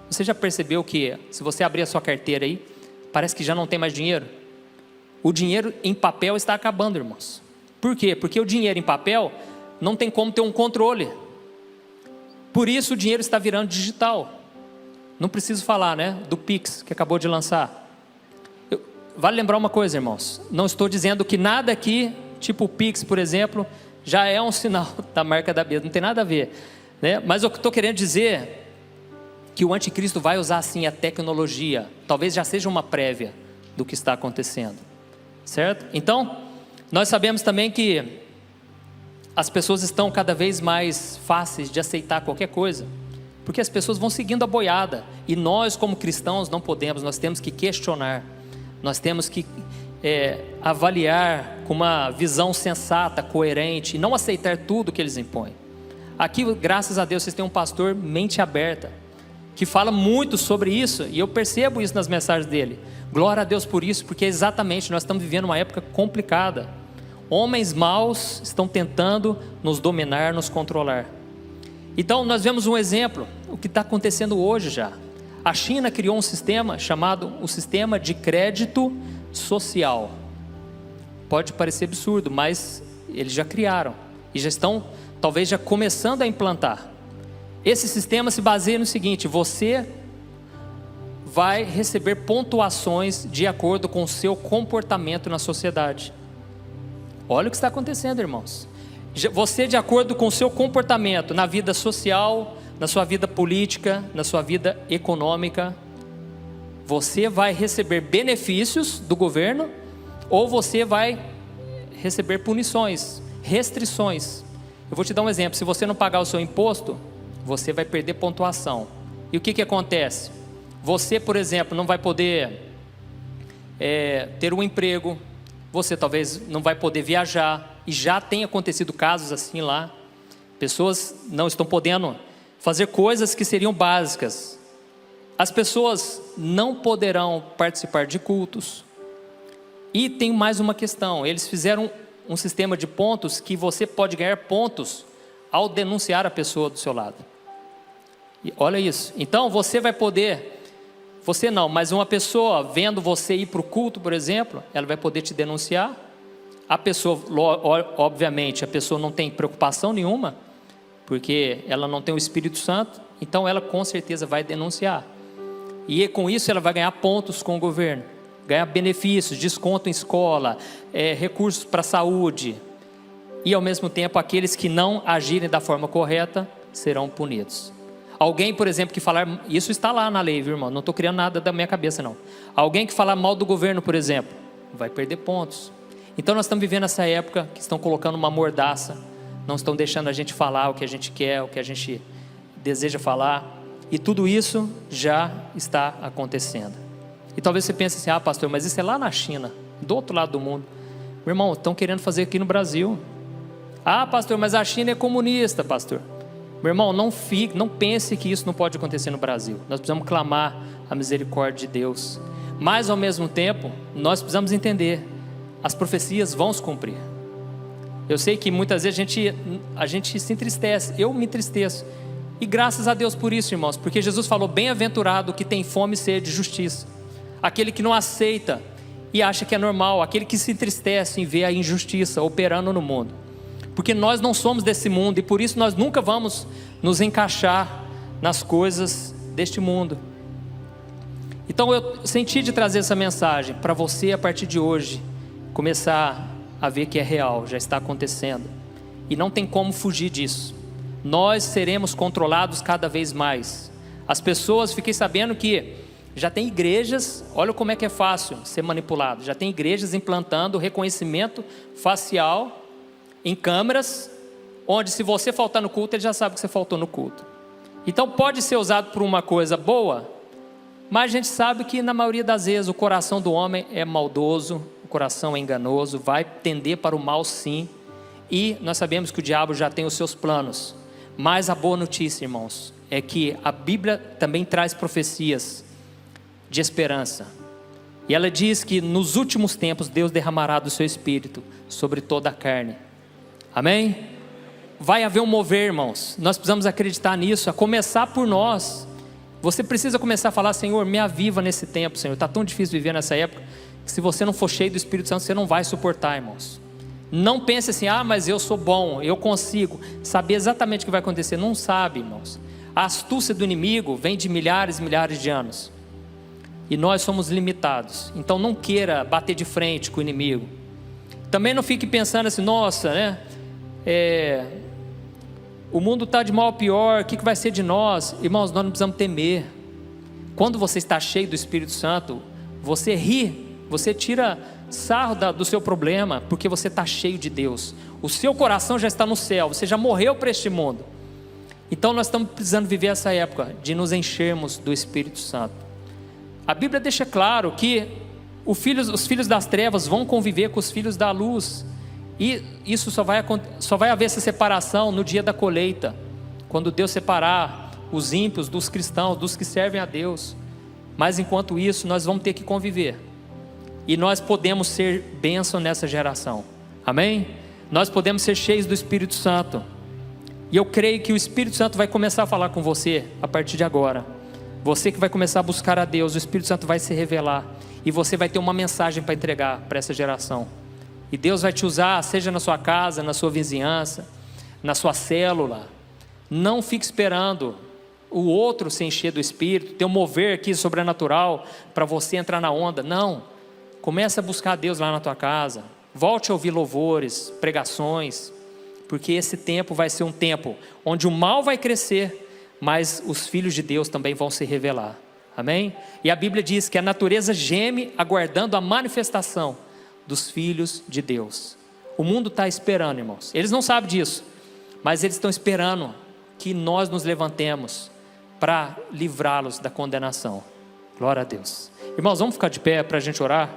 Você já percebeu que se você abrir a sua carteira aí, parece que já não tem mais dinheiro? O dinheiro em papel está acabando, irmãos. Por quê? Porque o dinheiro em papel não tem como ter um controle. Por isso o dinheiro está virando digital. Não preciso falar, do Pix que acabou de lançar. Vale lembrar uma coisa, irmãos, não estou dizendo que nada aqui, tipo o Pix, por exemplo, já é um sinal da marca da besta, não tem nada a ver, Mas eu estou querendo dizer que o anticristo vai usar sim a tecnologia, talvez já seja uma prévia do que está acontecendo, certo? Então, nós sabemos também que as pessoas estão cada vez mais fáceis de aceitar qualquer coisa, porque as pessoas vão seguindo a boiada, e nós como cristãos não podemos, nós temos que questionar, nós temos que avaliar com uma visão sensata, coerente, e não aceitar tudo que eles impõem. Aqui, graças a Deus, vocês têm um pastor mente aberta, que fala muito sobre isso, e eu percebo isso nas mensagens dele. Glória a Deus por isso, porque exatamente nós estamos vivendo uma época complicada. Homens maus estão tentando nos dominar, nos controlar. Então nós vemos um exemplo, o que está acontecendo hoje já. A China criou um sistema chamado o sistema de crédito social. Pode parecer absurdo, mas eles já criaram e já estão talvez já começando a implantar. Esse sistema se baseia no seguinte: você vai receber pontuações de acordo com o seu comportamento na sociedade. Olha o que está acontecendo, irmãos. Você, de acordo com o seu comportamento na vida social, na sua vida política, na sua vida econômica, você vai receber benefícios do governo ou você vai receber punições, restrições. Eu vou te dar um exemplo: se você não pagar o seu imposto, você vai perder pontuação. E o que acontece? Você, por exemplo, não vai poder ter um emprego, você talvez não vai poder viajar, e já tem acontecido casos assim lá. Pessoas não estão podendo fazer coisas que seriam básicas. As pessoas não poderão participar de cultos. E tem mais uma questão: eles fizeram um sistema de pontos que você pode ganhar pontos ao denunciar a pessoa do seu lado. E olha isso. Então você vai poder, você não, mas uma pessoa vendo você ir para o culto, por exemplo, ela vai poder te denunciar. A pessoa, obviamente, a pessoa não tem preocupação nenhuma, porque ela não tem o Espírito Santo, então ela com certeza vai denunciar. E com isso ela vai ganhar pontos com o governo, ganhar benefícios, desconto em escola, recursos para a saúde. E ao mesmo tempo, aqueles que não agirem da forma correta serão punidos. Alguém, por exemplo, que falar, isso está lá na lei, viu, irmão? Não estou criando nada da minha cabeça, não. Alguém que falar mal do governo, por exemplo, vai perder pontos. Então nós estamos vivendo essa época que estão colocando uma mordaça, não estão deixando a gente falar o que a gente quer, o que a gente deseja falar, e tudo isso já está acontecendo. E talvez você pense assim: ah, pastor, mas isso é lá na China, do outro lado do mundo. Meu irmão, estão querendo fazer aqui no Brasil. Ah, pastor, mas a China é comunista, pastor. Meu irmão, não pense que isso não pode acontecer no Brasil. Nós precisamos clamar a misericórdia de Deus, mas ao mesmo tempo nós precisamos entender: as profecias vão se cumprir. Eu sei que muitas vezes a gente se entristece, eu me entristeço, e graças a Deus por isso, irmãos, porque Jesus falou: bem-aventurado que tem fome e sede de justiça. Aquele que não aceita e acha que é normal, aquele que se entristece em ver a injustiça operando no mundo, porque nós não somos desse mundo, e por isso nós nunca vamos nos encaixar nas coisas deste mundo. Então eu senti de trazer essa mensagem para você a partir de hoje, começar a ver que é real, já está acontecendo, e não tem como fugir disso. Nós seremos controlados cada vez mais. As pessoas, fiquei sabendo que já tem igrejas, olha como é que é fácil ser manipulado, já tem igrejas implantando reconhecimento facial em câmeras, onde se você faltar no culto, ele já sabe que você faltou no culto. Então pode ser usado por uma coisa boa, mas a gente sabe que na maioria das vezes o coração do homem é maldoso, o coração é enganoso, vai tender para o mal sim, e nós sabemos que o diabo já tem os seus planos. Mas a boa notícia, irmãos, é que a Bíblia também traz profecias de esperança, e ela diz que nos últimos tempos Deus derramará do seu Espírito sobre toda a carne. Amém? Vai haver um mover, irmãos, nós precisamos acreditar nisso, a começar por nós. Você precisa começar a falar: Senhor, me aviva nesse tempo, Senhor. Está tão difícil viver nessa época, que se você não for cheio do Espírito Santo, você não vai suportar, irmãos. Não pense assim: ah, mas eu sou bom, eu consigo saber exatamente o que vai acontecer. Não sabe, irmãos. A astúcia do inimigo vem de milhares e milhares de anos, e nós somos limitados. Então não queira bater de frente com o inimigo. Também não fique pensando assim: nossa, né? O mundo está de mal a pior, o que vai ser de nós? Irmãos, nós não precisamos temer. Quando você está cheio do Espírito Santo, você ri, você tira sarro do seu problema, porque você está cheio de Deus. O seu coração já está no céu, você já morreu para este mundo. Então nós estamos precisando viver essa época de nos enchermos do Espírito Santo. A Bíblia deixa claro que os filhos das trevas vão conviver com os filhos da luz, e isso só vai haver essa separação no dia da colheita, quando Deus separar os ímpios dos cristãos, dos que servem a Deus. Mas enquanto isso nós vamos ter que conviver, e nós podemos ser bênção nessa geração. Amém? Nós podemos ser cheios do Espírito Santo, e eu creio que o Espírito Santo vai começar a falar com você a partir de agora. Você que vai começar a buscar a Deus, o Espírito Santo vai se revelar, e você vai ter uma mensagem para entregar para essa geração. E Deus vai te usar, seja na sua casa, na sua vizinhança, na sua célula, Não fique esperando o outro se encher do Espírito, ter um mover aqui sobrenatural para você entrar na onda. Não, comece a buscar Deus lá na tua casa, volte a ouvir louvores, pregações, porque esse tempo vai ser um tempo onde o mal vai crescer, mas os filhos de Deus também vão se revelar, amém? E a Bíblia diz que a natureza geme aguardando a manifestação dos filhos de Deus. O mundo está esperando, irmãos, eles não sabem disso, mas eles estão esperando que nós nos levantemos para livrá-los da condenação. Glória a Deus. Irmãos, vamos ficar de pé para a gente orar?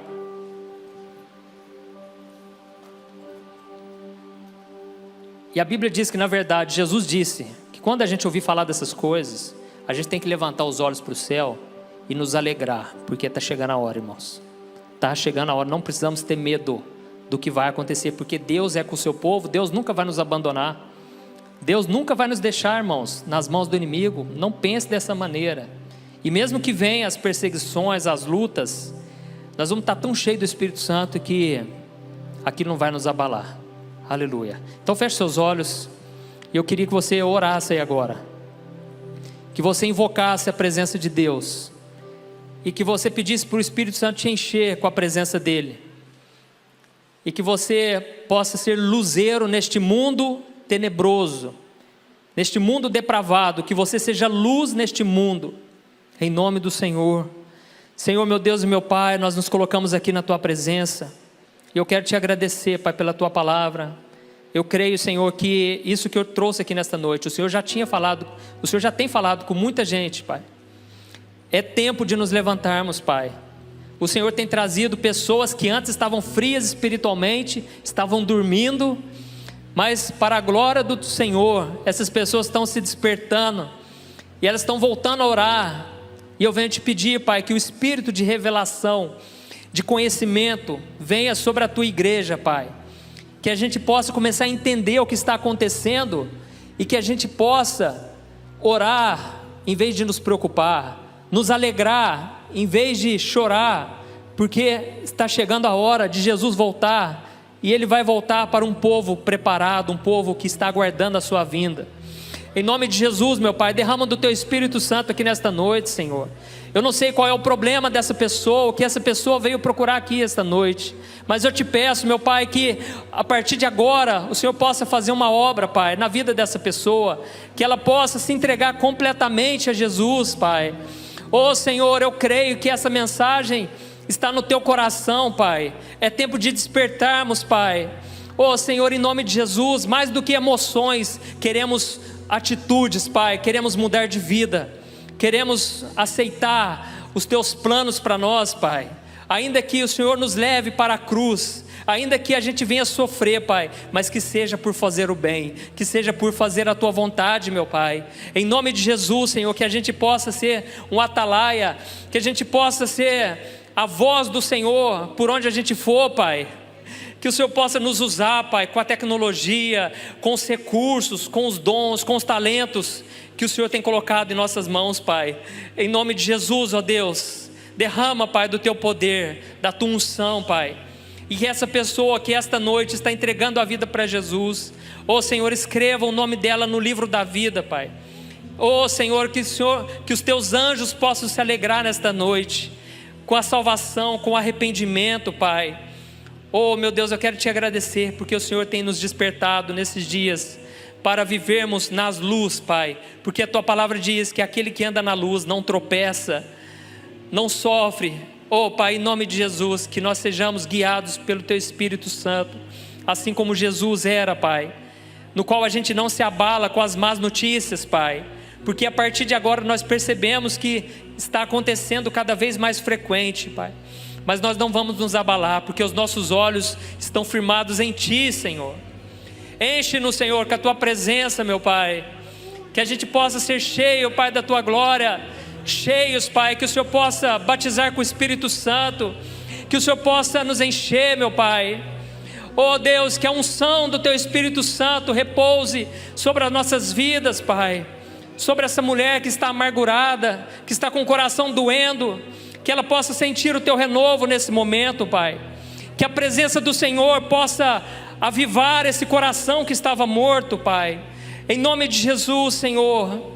E a Bíblia diz que, na verdade, Jesus disse que quando a gente ouvir falar dessas coisas, a gente tem que levantar os olhos para o céu e nos alegrar, porque está chegando a hora, irmãos. Está chegando a hora, não precisamos ter medo do que vai acontecer, porque Deus é com o seu povo, Deus nunca vai nos abandonar. Deus nunca vai nos deixar, irmãos, nas mãos do inimigo. Não pense dessa maneira. E mesmo que venham as perseguições, as lutas, nós vamos estar tão cheios do Espírito Santo que aquilo não vai nos abalar. Aleluia. Então feche seus olhos. E eu queria que você orasse aí agora, que você invocasse a presença de Deus, e que você pedisse para o Espírito Santo te encher com a presença dEle, e que você possa ser luzeiro neste mundo tenebroso, neste mundo depravado, que você seja luz neste mundo, em nome do Senhor. Senhor, meu Deus e meu Pai, nós nos colocamos aqui na Tua presença, e eu quero Te agradecer, Pai, pela Tua palavra. Eu creio, Senhor, que isso que eu trouxe aqui nesta noite, o Senhor já tinha falado, o Senhor já tem falado com muita gente, Pai. É tempo de nos levantarmos, Pai. O Senhor tem trazido pessoas que antes estavam frias espiritualmente, estavam dormindo, mas para a glória do Senhor, essas pessoas estão se despertando, e elas estão voltando a orar. E eu venho te pedir, Pai, que o espírito de revelação, de conhecimento, venha sobre a Tua igreja, Pai. Que a gente possa começar a entender o que está acontecendo, e que a gente possa orar, em vez de nos preocupar, nos alegrar, em vez de chorar, porque está chegando a hora de Jesus voltar, e Ele vai voltar para um povo preparado, um povo que está aguardando a sua vinda. Em nome de Jesus, meu Pai, derrama do Teu Espírito Santo aqui nesta noite, Senhor. Eu não sei qual é o problema dessa pessoa, o que essa pessoa veio procurar aqui esta noite, mas eu Te peço, meu Pai, que a partir de agora o Senhor possa fazer uma obra, Pai, na vida dessa pessoa, que ela possa se entregar completamente a Jesus, Pai. Oh Senhor, eu creio que essa mensagem está no Teu coração, Pai. É tempo de despertarmos, Pai. Oh Senhor, em nome de Jesus, mais do que emoções, queremos atitudes, Pai. Queremos mudar de vida, queremos aceitar os Teus planos para nós, Pai. Ainda que o Senhor nos leve para a cruz, ainda que a gente venha sofrer, Pai, mas que seja por fazer o bem, que seja por fazer a Tua vontade, meu Pai. Em nome de Jesus, Senhor, que a gente possa ser um atalaia, que a gente possa ser a voz do Senhor por onde a gente for, Pai. Que o Senhor possa nos usar, Pai, com a tecnologia, com os recursos, com os dons, com os talentos que o Senhor tem colocado em nossas mãos, Pai. Em nome de Jesus, ó Deus, derrama, Pai, do Teu poder, da Tua unção, Pai. E que essa pessoa que esta noite está entregando a vida para Jesus, ó Senhor, escreva o nome dela no livro da vida, Pai. Ó Senhor, que os Teus anjos possam se alegrar nesta noite, com a salvação, com o arrependimento, Pai. Oh meu Deus, eu quero Te agradecer, porque o Senhor tem nos despertado nesses dias, para vivermos nas luz, Pai, porque a Tua palavra diz que aquele que anda na luz não tropeça, não sofre. Oh Pai, em nome de Jesus, que nós sejamos guiados pelo Teu Espírito Santo, assim como Jesus era, Pai, no qual a gente não se abala com as más notícias, Pai, porque a partir de agora nós percebemos que está acontecendo cada vez mais frequente, Pai, mas nós não vamos nos abalar, porque os nossos olhos estão firmados em Ti, Senhor. Enche-nos, Senhor, com a Tua presença, meu Pai, que a gente possa ser cheio, Pai, da Tua glória, cheios, Pai, que o Senhor possa batizar com o Espírito Santo, que o Senhor possa nos encher, meu Pai. Oh Deus, que a unção do Teu Espírito Santo repouse sobre as nossas vidas, Pai, sobre essa mulher que está amargurada, que está com o coração doendo, que ela possa sentir o Teu renovo nesse momento, Pai, que a presença do Senhor possa avivar esse coração que estava morto, Pai. Em nome de Jesus, Senhor,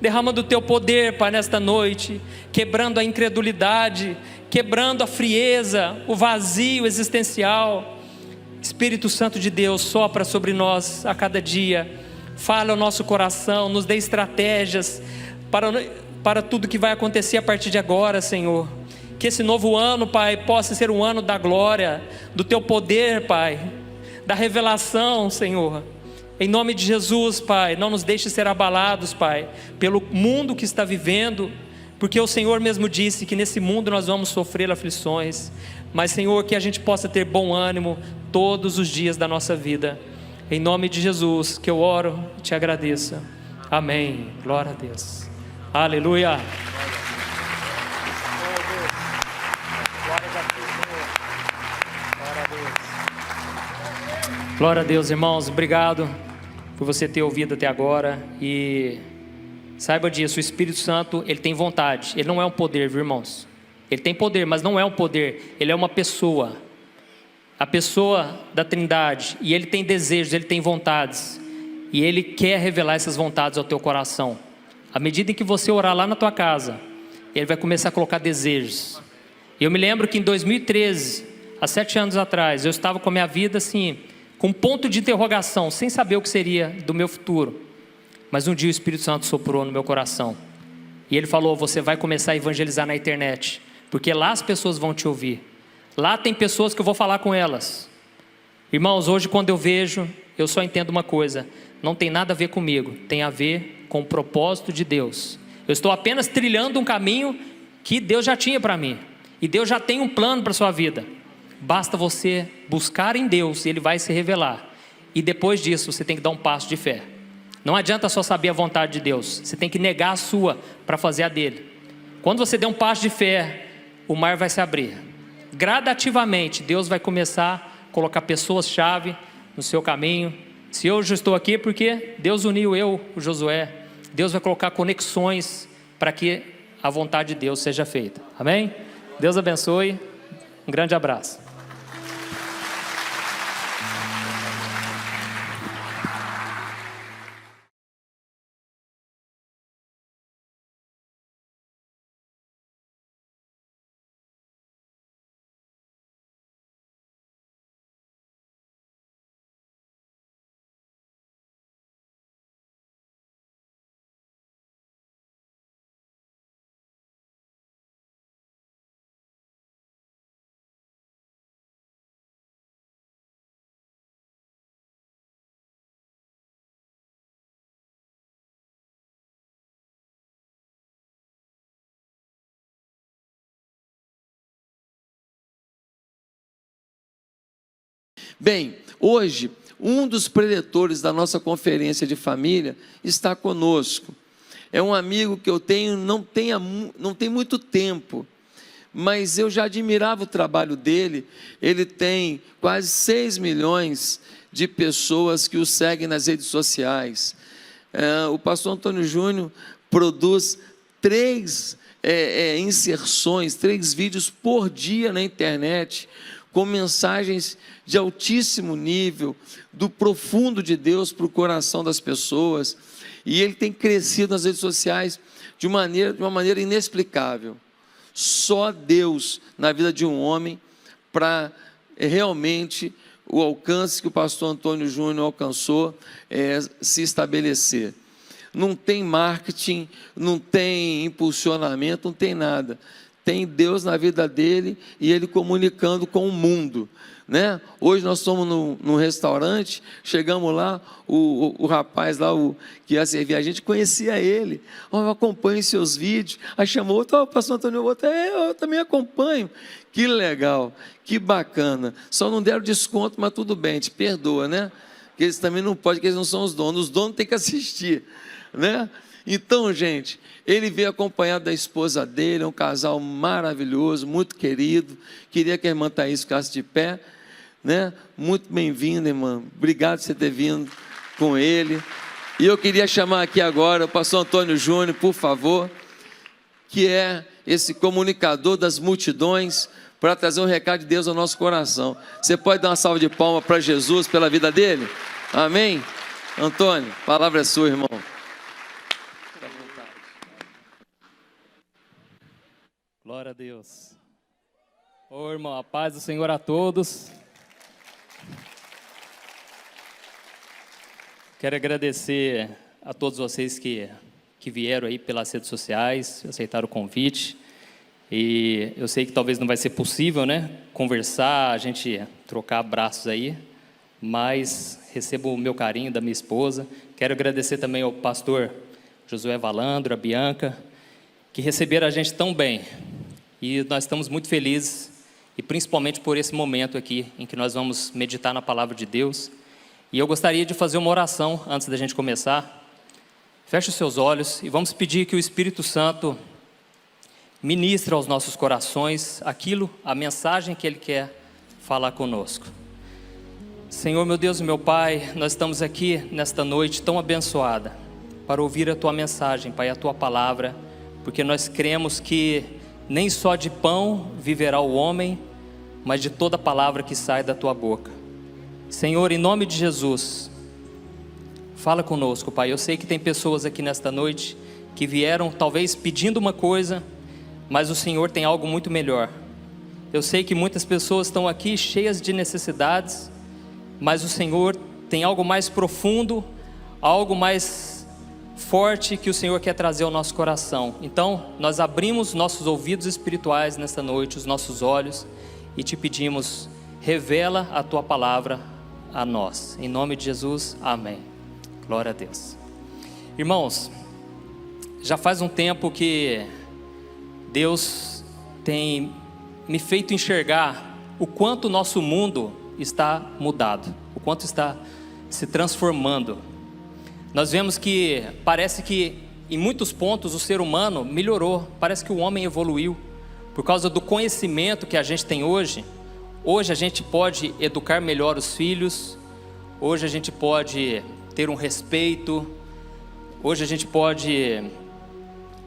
derrama do teu poder, Pai, nesta noite, quebrando a incredulidade, quebrando a frieza, o vazio existencial. Espírito Santo de Deus, sopra sobre nós a cada dia, fala ao nosso coração, nos dê estratégias para tudo que vai acontecer a partir de agora, Senhor. Que esse novo ano, Pai, possa ser um ano da glória, do teu poder, Pai, da revelação, Senhor. Em nome de Jesus, Pai, não nos deixe ser abalados, Pai, pelo mundo que está vivendo, porque o Senhor mesmo disse que nesse mundo nós vamos sofrer aflições, mas, Senhor, que a gente possa ter bom ânimo todos os dias da nossa vida. Em nome de Jesus, que eu oro e te agradeço. Amém. Glória a Deus. Aleluia. Glória a Deus, irmãos. Obrigado por você ter ouvido até agora. E saiba disso, o Espírito Santo, ele tem vontade. Ele não é um poder, viu, irmãos? Ele tem poder, mas não é um poder. Ele é uma pessoa. A pessoa da Trindade. E ele tem desejos, ele tem vontades. E ele quer revelar essas vontades ao teu coração. À medida em que você orar lá na tua casa, ele vai começar a colocar desejos. E eu me lembro que em 2013, há 7 anos atrás, eu estava com a minha vida assim, com um ponto de interrogação, sem saber o que seria do meu futuro. Mas um dia o Espírito Santo soprou no meu coração. E ele falou: você vai começar a evangelizar na internet, porque lá as pessoas vão te ouvir. Lá tem pessoas que eu vou falar com elas. Irmãos, hoje quando eu vejo, eu só entendo uma coisa: não tem nada a ver comigo, tem a ver com o propósito de Deus. Eu estou apenas trilhando um caminho que Deus já tinha para mim. E Deus já tem um plano para a sua vida. Basta você buscar em Deus e Ele vai se revelar. E depois disso você tem que dar um passo de fé. Não adianta só saber a vontade de Deus, você tem que negar a sua para fazer a dele. Quando você der um passo de fé, o mar vai se abrir. Gradativamente Deus vai começar a colocar pessoas-chave no seu caminho. Se eu já estou aqui, porque Deus uniu eu, o Josué. Deus vai colocar conexões para que a vontade de Deus seja feita. Amém? Deus abençoe. Um grande abraço. Bem, hoje, um dos preletores da nossa conferência de família está conosco. É um amigo que eu tenho, não tem muito tempo, mas eu já admirava o trabalho dele. Ele tem quase 6 milhões de pessoas que o seguem nas redes sociais. O pastor Antônio Júnior produz 3 inserções, 3 vídeos por dia na internet, com mensagens de altíssimo nível, do profundo de Deus para o coração das pessoas. E ele tem crescido nas redes sociais de uma maneira inexplicável. Só Deus na vida de um homem para realmente o alcance que o pastor Antônio Júnior alcançou se estabelecer. Não tem marketing, não tem impulsionamento, não tem nada. Tem Deus na vida dele e ele comunicando com o mundo, né? Hoje nós estamos num restaurante, chegamos lá, o rapaz lá que ia servir a gente, conhecia ele. Eu acompanho seus vídeos. Aí chamou outro: pastor Antônio, eu também acompanho. Que legal, que bacana. Só não deram desconto, mas tudo bem, te perdoa, né? Porque eles também não podem, porque eles não são os donos têm que assistir, né? Então, gente, ele veio acompanhado da esposa dele, é um casal maravilhoso, muito querido. Queria que a irmã Thaís ficasse de pé, né? Muito bem-vinda, irmã. Obrigado por você ter vindo com ele. E eu queria chamar aqui agora o pastor Antônio Júnior, por favor, que é esse comunicador das multidões, para trazer um recado de Deus ao nosso coração. Você pode dar uma salva de palmas para Jesus pela vida dele? Amém? Antônio, a palavra é sua, irmão. Glória a Deus. Ô irmão, a paz do Senhor a todos. Quero agradecer a todos vocês que vieram aí pelas redes sociais, aceitaram o convite. E eu sei que talvez não vai ser possível, né, conversar, a gente trocar abraços aí, mas recebo o meu carinho da minha esposa. Quero agradecer também ao pastor Josué Valandro, a Bianca, que receberam a gente tão bem. E nós estamos muito felizes, e principalmente por esse momento aqui, em que nós vamos meditar na palavra de Deus. E eu gostaria de fazer uma oração antes da gente começar. Feche os seus olhos e vamos pedir que o Espírito Santo ministre aos nossos corações a mensagem que Ele quer falar conosco. Senhor, meu Deus e meu Pai, nós estamos aqui nesta noite tão abençoada para ouvir a Tua mensagem, Pai, a Tua palavra, porque nós cremos que nem só de pão viverá o homem, mas de toda palavra que sai da Tua boca. Senhor, em nome de Jesus, fala conosco, Pai. Eu sei que tem pessoas aqui nesta noite que vieram talvez pedindo uma coisa, mas o Senhor tem algo muito melhor. Eu sei que muitas pessoas estão aqui cheias de necessidades, mas o Senhor tem algo mais profundo, algo mais forte que o Senhor quer trazer ao nosso coração. Então, nós abrimos nossos ouvidos espirituais nesta noite, os nossos olhos, e te pedimos, revela a Tua palavra a nós. Em nome de Jesus, amém. Glória a Deus. Irmãos, já faz um tempo que Deus tem me feito enxergar o quanto o nosso mundo está mudado, o quanto está se transformando. Nós vemos que parece que em muitos pontos o ser humano melhorou, parece que o homem evoluiu. Por causa do conhecimento que a gente tem hoje a gente pode educar melhor os filhos, hoje a gente pode ter um respeito, hoje a gente pode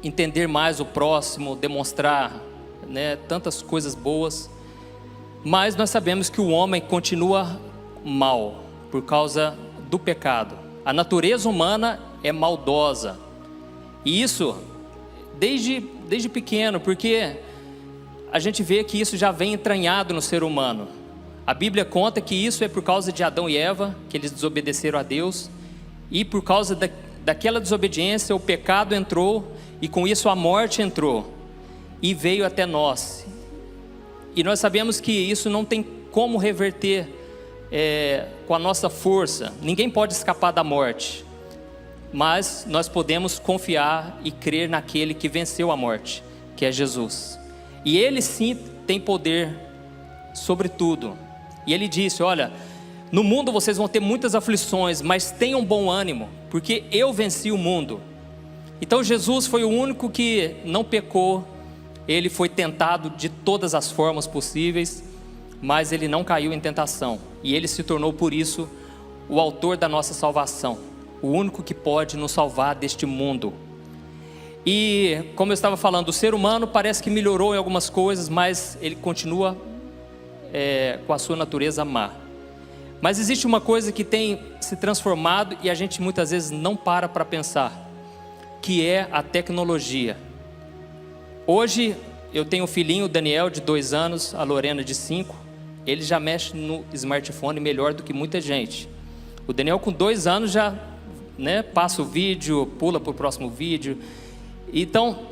entender mais o próximo, demonstrar, né, tantas coisas boas, mas nós sabemos que o homem continua mal por causa do pecado. A natureza humana é maldosa, e isso desde pequeno, porque a gente vê que isso já vem entranhado no ser humano. A Bíblia conta que isso é por causa de Adão e Eva, que eles desobedeceram a Deus, e por causa daquela desobediência o pecado entrou, e com isso a morte entrou e veio até nós. E nós sabemos que isso não tem como reverter com a nossa força. Ninguém pode escapar da morte, mas nós podemos confiar e crer naquele que venceu a morte, que é Jesus. E Ele sim tem poder sobre tudo. E Ele disse, olha, no mundo vocês vão ter muitas aflições, mas tenham bom ânimo, porque eu venci o mundo. Então Jesus foi o único que não pecou. Ele foi tentado de todas as formas possíveis, mas Ele não caiu em tentação. E Ele se tornou por isso o autor da nossa salvação, o único que pode nos salvar deste mundo. E como eu estava falando, o ser humano parece que melhorou em algumas coisas, mas ele continua com a sua natureza má. Mas existe uma coisa que tem se transformado e a gente muitas vezes não para pensar, que é a tecnologia. Hoje eu tenho um filhinho, o Daniel, de 2 anos, a Lorena, de 5. Ele já mexe no smartphone melhor do que muita gente. O Daniel, com 2 anos, já passa o vídeo, pula para o próximo vídeo. Então,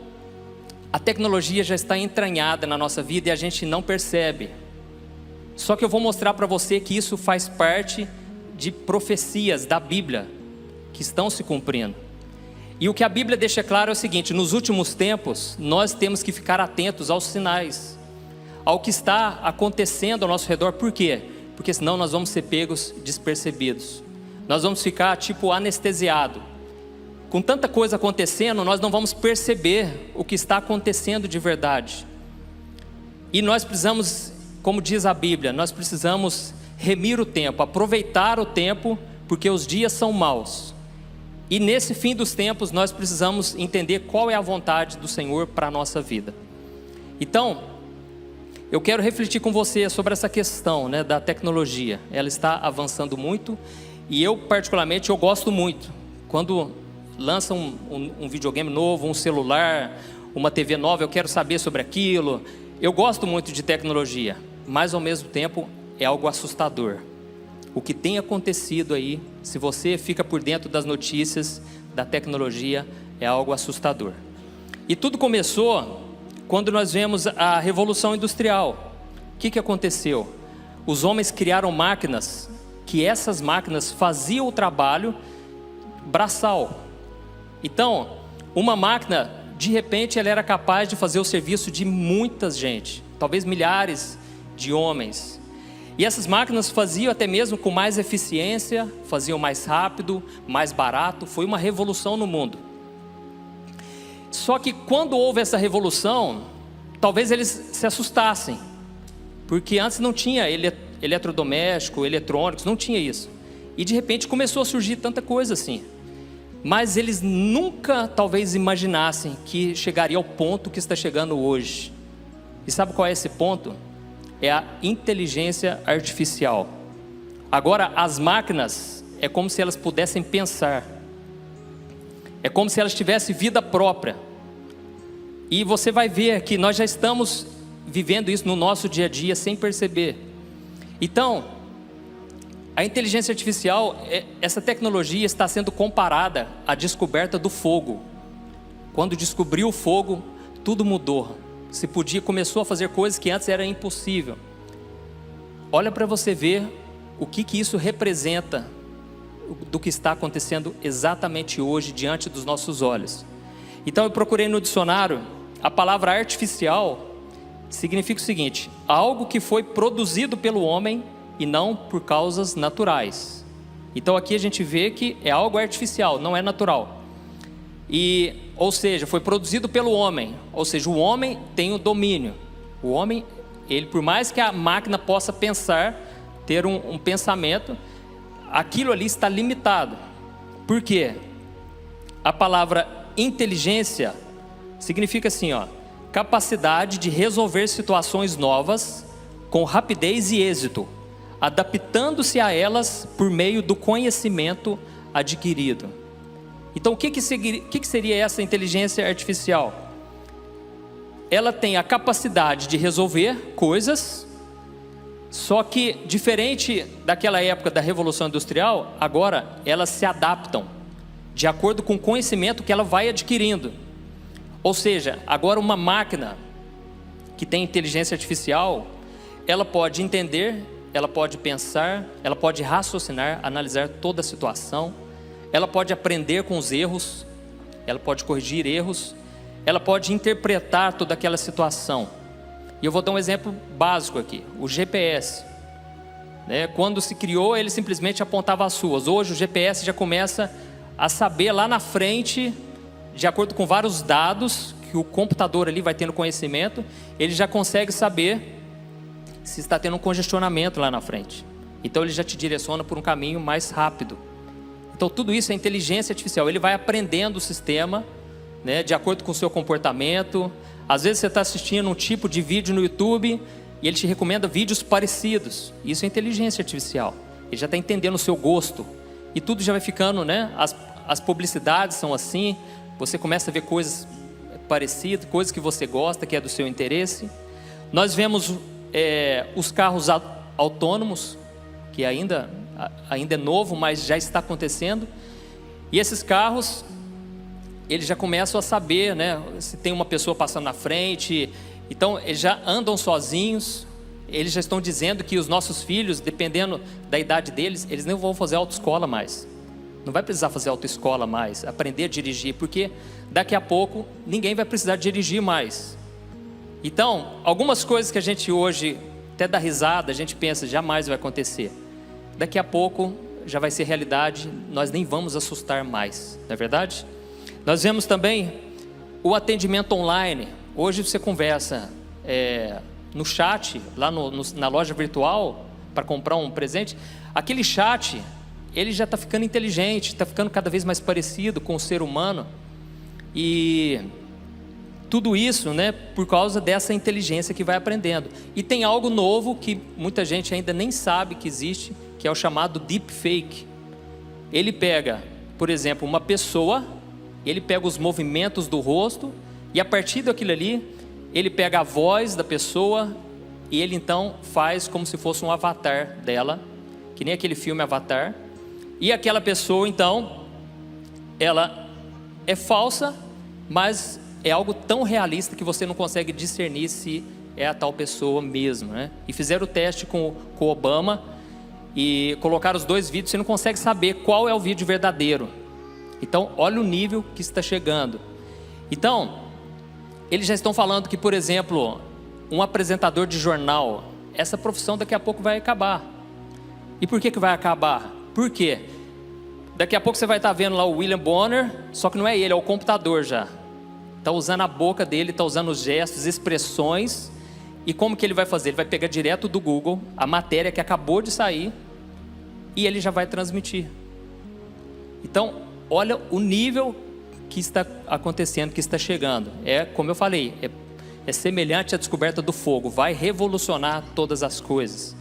a tecnologia já está entranhada na nossa vida e a gente não percebe. Só que eu vou mostrar para você que isso faz parte de profecias da Bíblia que estão se cumprindo. E o que a Bíblia deixa claro é o seguinte: nos últimos tempos, nós temos que ficar atentos aos sinais, ao que está acontecendo ao nosso redor. Por quê? Porque senão nós vamos ser pegos despercebidos. Nós vamos ficar anestesiados. Com tanta coisa acontecendo, nós não vamos perceber o que está acontecendo de verdade. E nós precisamos, como diz a Bíblia, nós precisamos remir o tempo, aproveitar o tempo, porque os dias são maus. E nesse fim dos tempos nós precisamos entender qual é a vontade do Senhor para a nossa vida. Então, eu quero refletir com você sobre essa questão da tecnologia. Ela está avançando muito E eu, particularmente, eu gosto muito. Quando lança um videogame novo, um celular, uma TV nova, eu quero saber sobre aquilo. Eu gosto muito de tecnologia, mas ao mesmo tempo é algo assustador. O que tem acontecido aí, se você fica por dentro das notícias da tecnologia, é algo assustador. E tudo começou quando nós vemos a Revolução Industrial. O que aconteceu? Os homens criaram máquinas, que essas máquinas faziam o trabalho braçal. Então, uma máquina, de repente, ela era capaz de fazer o serviço de muita gente, talvez milhares de homens. E essas máquinas faziam até mesmo com mais eficiência, faziam mais rápido, mais barato. Foi uma revolução no mundo. Só que quando houve essa revolução, talvez eles se assustassem, porque antes não tinha eletrodoméstico, eletrônicos, não tinha isso. E de repente começou a surgir tanta coisa assim. Mas eles nunca talvez imaginassem que chegaria ao ponto que está chegando hoje. E sabe qual é esse ponto? É a inteligência artificial. Agora as máquinas é como se elas pudessem pensar. É como se elas tivessem vida própria. E você vai ver que nós já estamos vivendo isso no nosso dia a dia sem perceber. Então, a inteligência artificial, essa tecnologia está sendo comparada à descoberta do fogo. Quando descobriu o fogo, tudo mudou. Começou a fazer coisas que antes era impossível. Olha para você ver o que isso representa do que está acontecendo exatamente hoje diante dos nossos olhos. Então eu procurei no dicionário, a palavra artificial significa o seguinte: algo que foi produzido pelo homem e não por causas naturais. Então aqui a gente vê que é algo artificial, não é natural. Ou seja, foi produzido pelo homem, ou seja, o homem tem o domínio. O homem, ele, por mais que a máquina possa pensar, ter um pensamento, aquilo ali está limitado. Por quê? A palavra inteligência significa assim, capacidade de resolver situações novas com rapidez e êxito, adaptando-se a elas por meio do conhecimento adquirido. Então o que seria essa inteligência artificial? Ela tem a capacidade de resolver coisas, só que diferente daquela época da Revolução Industrial, agora elas se adaptam de acordo com o conhecimento que ela vai adquirindo. Ou seja, agora uma máquina que tem inteligência artificial, ela pode entender, ela pode pensar, ela pode raciocinar, analisar toda a situação, ela pode aprender com os erros, ela pode corrigir erros, ela pode interpretar toda aquela situação. E eu vou dar um exemplo básico aqui, o GPS. Quando se criou, ele simplesmente apontava as ruas. Hoje o GPS já começa a saber lá na frente, de acordo com vários dados que o computador ali vai tendo conhecimento, ele já consegue saber se está tendo um congestionamento lá na frente. Então ele já te direciona por um caminho mais rápido. Então tudo isso é inteligência artificial. Ele vai aprendendo o sistema, de acordo com o seu comportamento. Às vezes você está assistindo um tipo de vídeo no YouTube e ele te recomenda vídeos parecidos. Isso é inteligência artificial. Ele já está entendendo o seu gosto. E tudo já vai ficando, as publicidades são assim. Você começa a ver coisas parecidas, coisas que você gosta, que é do seu interesse. Nós vemos os carros autônomos, que ainda é novo, mas já está acontecendo. E esses carros, eles já começam a saber, se tem uma pessoa passando na frente. Então eles já andam sozinhos. Eles já estão dizendo que os nossos filhos, dependendo da idade deles, eles não vão fazer autoescola mais. Não vai precisar fazer autoescola mais, aprender a dirigir, porque daqui a pouco ninguém vai precisar dirigir mais. Então, algumas coisas que a gente hoje até dá risada, a gente pensa, jamais vai acontecer. Daqui a pouco já vai ser realidade, nós nem vamos assustar mais, não é verdade? Nós vemos também o atendimento online. Hoje você conversa no chat, lá na loja virtual, para comprar um presente. Aquele chat, ele já está ficando inteligente, está ficando cada vez mais parecido com o ser humano. E tudo isso, por causa dessa inteligência que vai aprendendo. E tem algo novo que muita gente ainda nem sabe que existe, que é o chamado deepfake. ele pega, por exemplo, uma pessoa, ele pega os movimentos do rosto, e a partir daquilo ali, ele pega a voz da pessoa, e ele então faz como se fosse um avatar dela, que nem aquele filme Avatar, e aquela pessoa então, ela é falsa, mas é algo tão realista que você não consegue discernir se é a tal pessoa mesmo, né? E fizeram o teste com o Obama, e colocaram os dois vídeos, você não consegue saber qual é o vídeo verdadeiro. Então, olha o nível que está chegando. Então, eles já estão falando que, por exemplo, um apresentador de jornal, essa profissão daqui a pouco vai acabar. E por que vai acabar? Por quê? Daqui a pouco você vai estar vendo lá o William Bonner, só que não é ele, é o computador já. Está usando a boca dele, está usando os gestos, expressões. E como que ele vai fazer? Ele vai pegar direto do Google a matéria que acabou de sair e ele já vai transmitir. Então, olha o nível que está acontecendo, que está chegando. É, como eu falei, é semelhante à descoberta do fogo, vai revolucionar todas as coisas.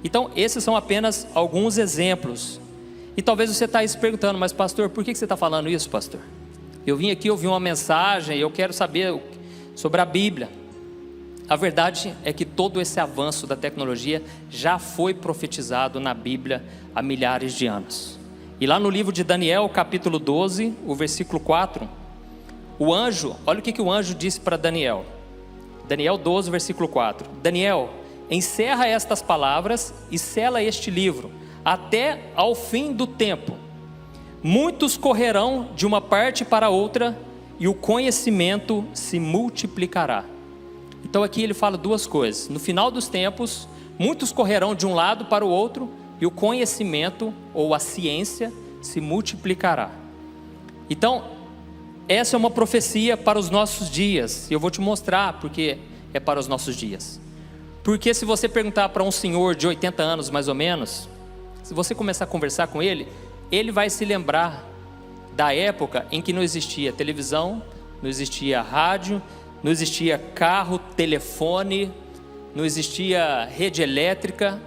Então, esses são apenas alguns exemplos. E talvez você está aí se perguntando, mas pastor, por que você está falando isso, pastor? Eu vim aqui ouvir uma mensagem e eu quero saber sobre a Bíblia. A verdade é que todo esse avanço da tecnologia já foi profetizado na Bíblia há milhares de anos. E lá no livro de Daniel, capítulo 12, o versículo 4, o anjo, olha o que o anjo disse para Daniel. Daniel 12, versículo 4. Daniel, encerra estas palavras e sela este livro, até ao fim do tempo. Muitos correrão de uma parte para outra, e o conhecimento se multiplicará. Então aqui ele fala duas coisas. No final dos tempos, muitos correrão de um lado para o outro, e o conhecimento, ou a ciência, se multiplicará. Então, essa é uma profecia para os nossos dias. E eu vou te mostrar porque é para os nossos dias. Porque se você perguntar para um senhor de 80 anos mais ou menos, se você começar a conversar com ele, ele vai se lembrar da época em que não existia televisão, não existia rádio, não existia carro, telefone, não existia rede elétrica,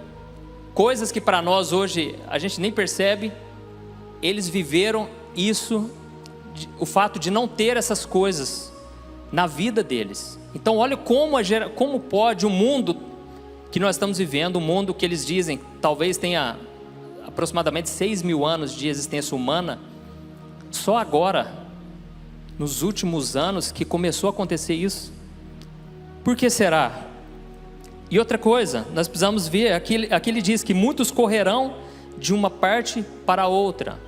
coisas que para nós hoje a gente nem percebe. Eles viveram isso, o fato de não ter essas coisas na vida deles. Então olha como pode o mundo que nós estamos vivendo, um mundo que eles dizem talvez tenha aproximadamente 6.000 anos de existência humana, só agora, nos últimos anos, que começou a acontecer isso. Por que será? E outra coisa, nós precisamos ver, aqui ele diz que muitos correrão de uma parte para a outra.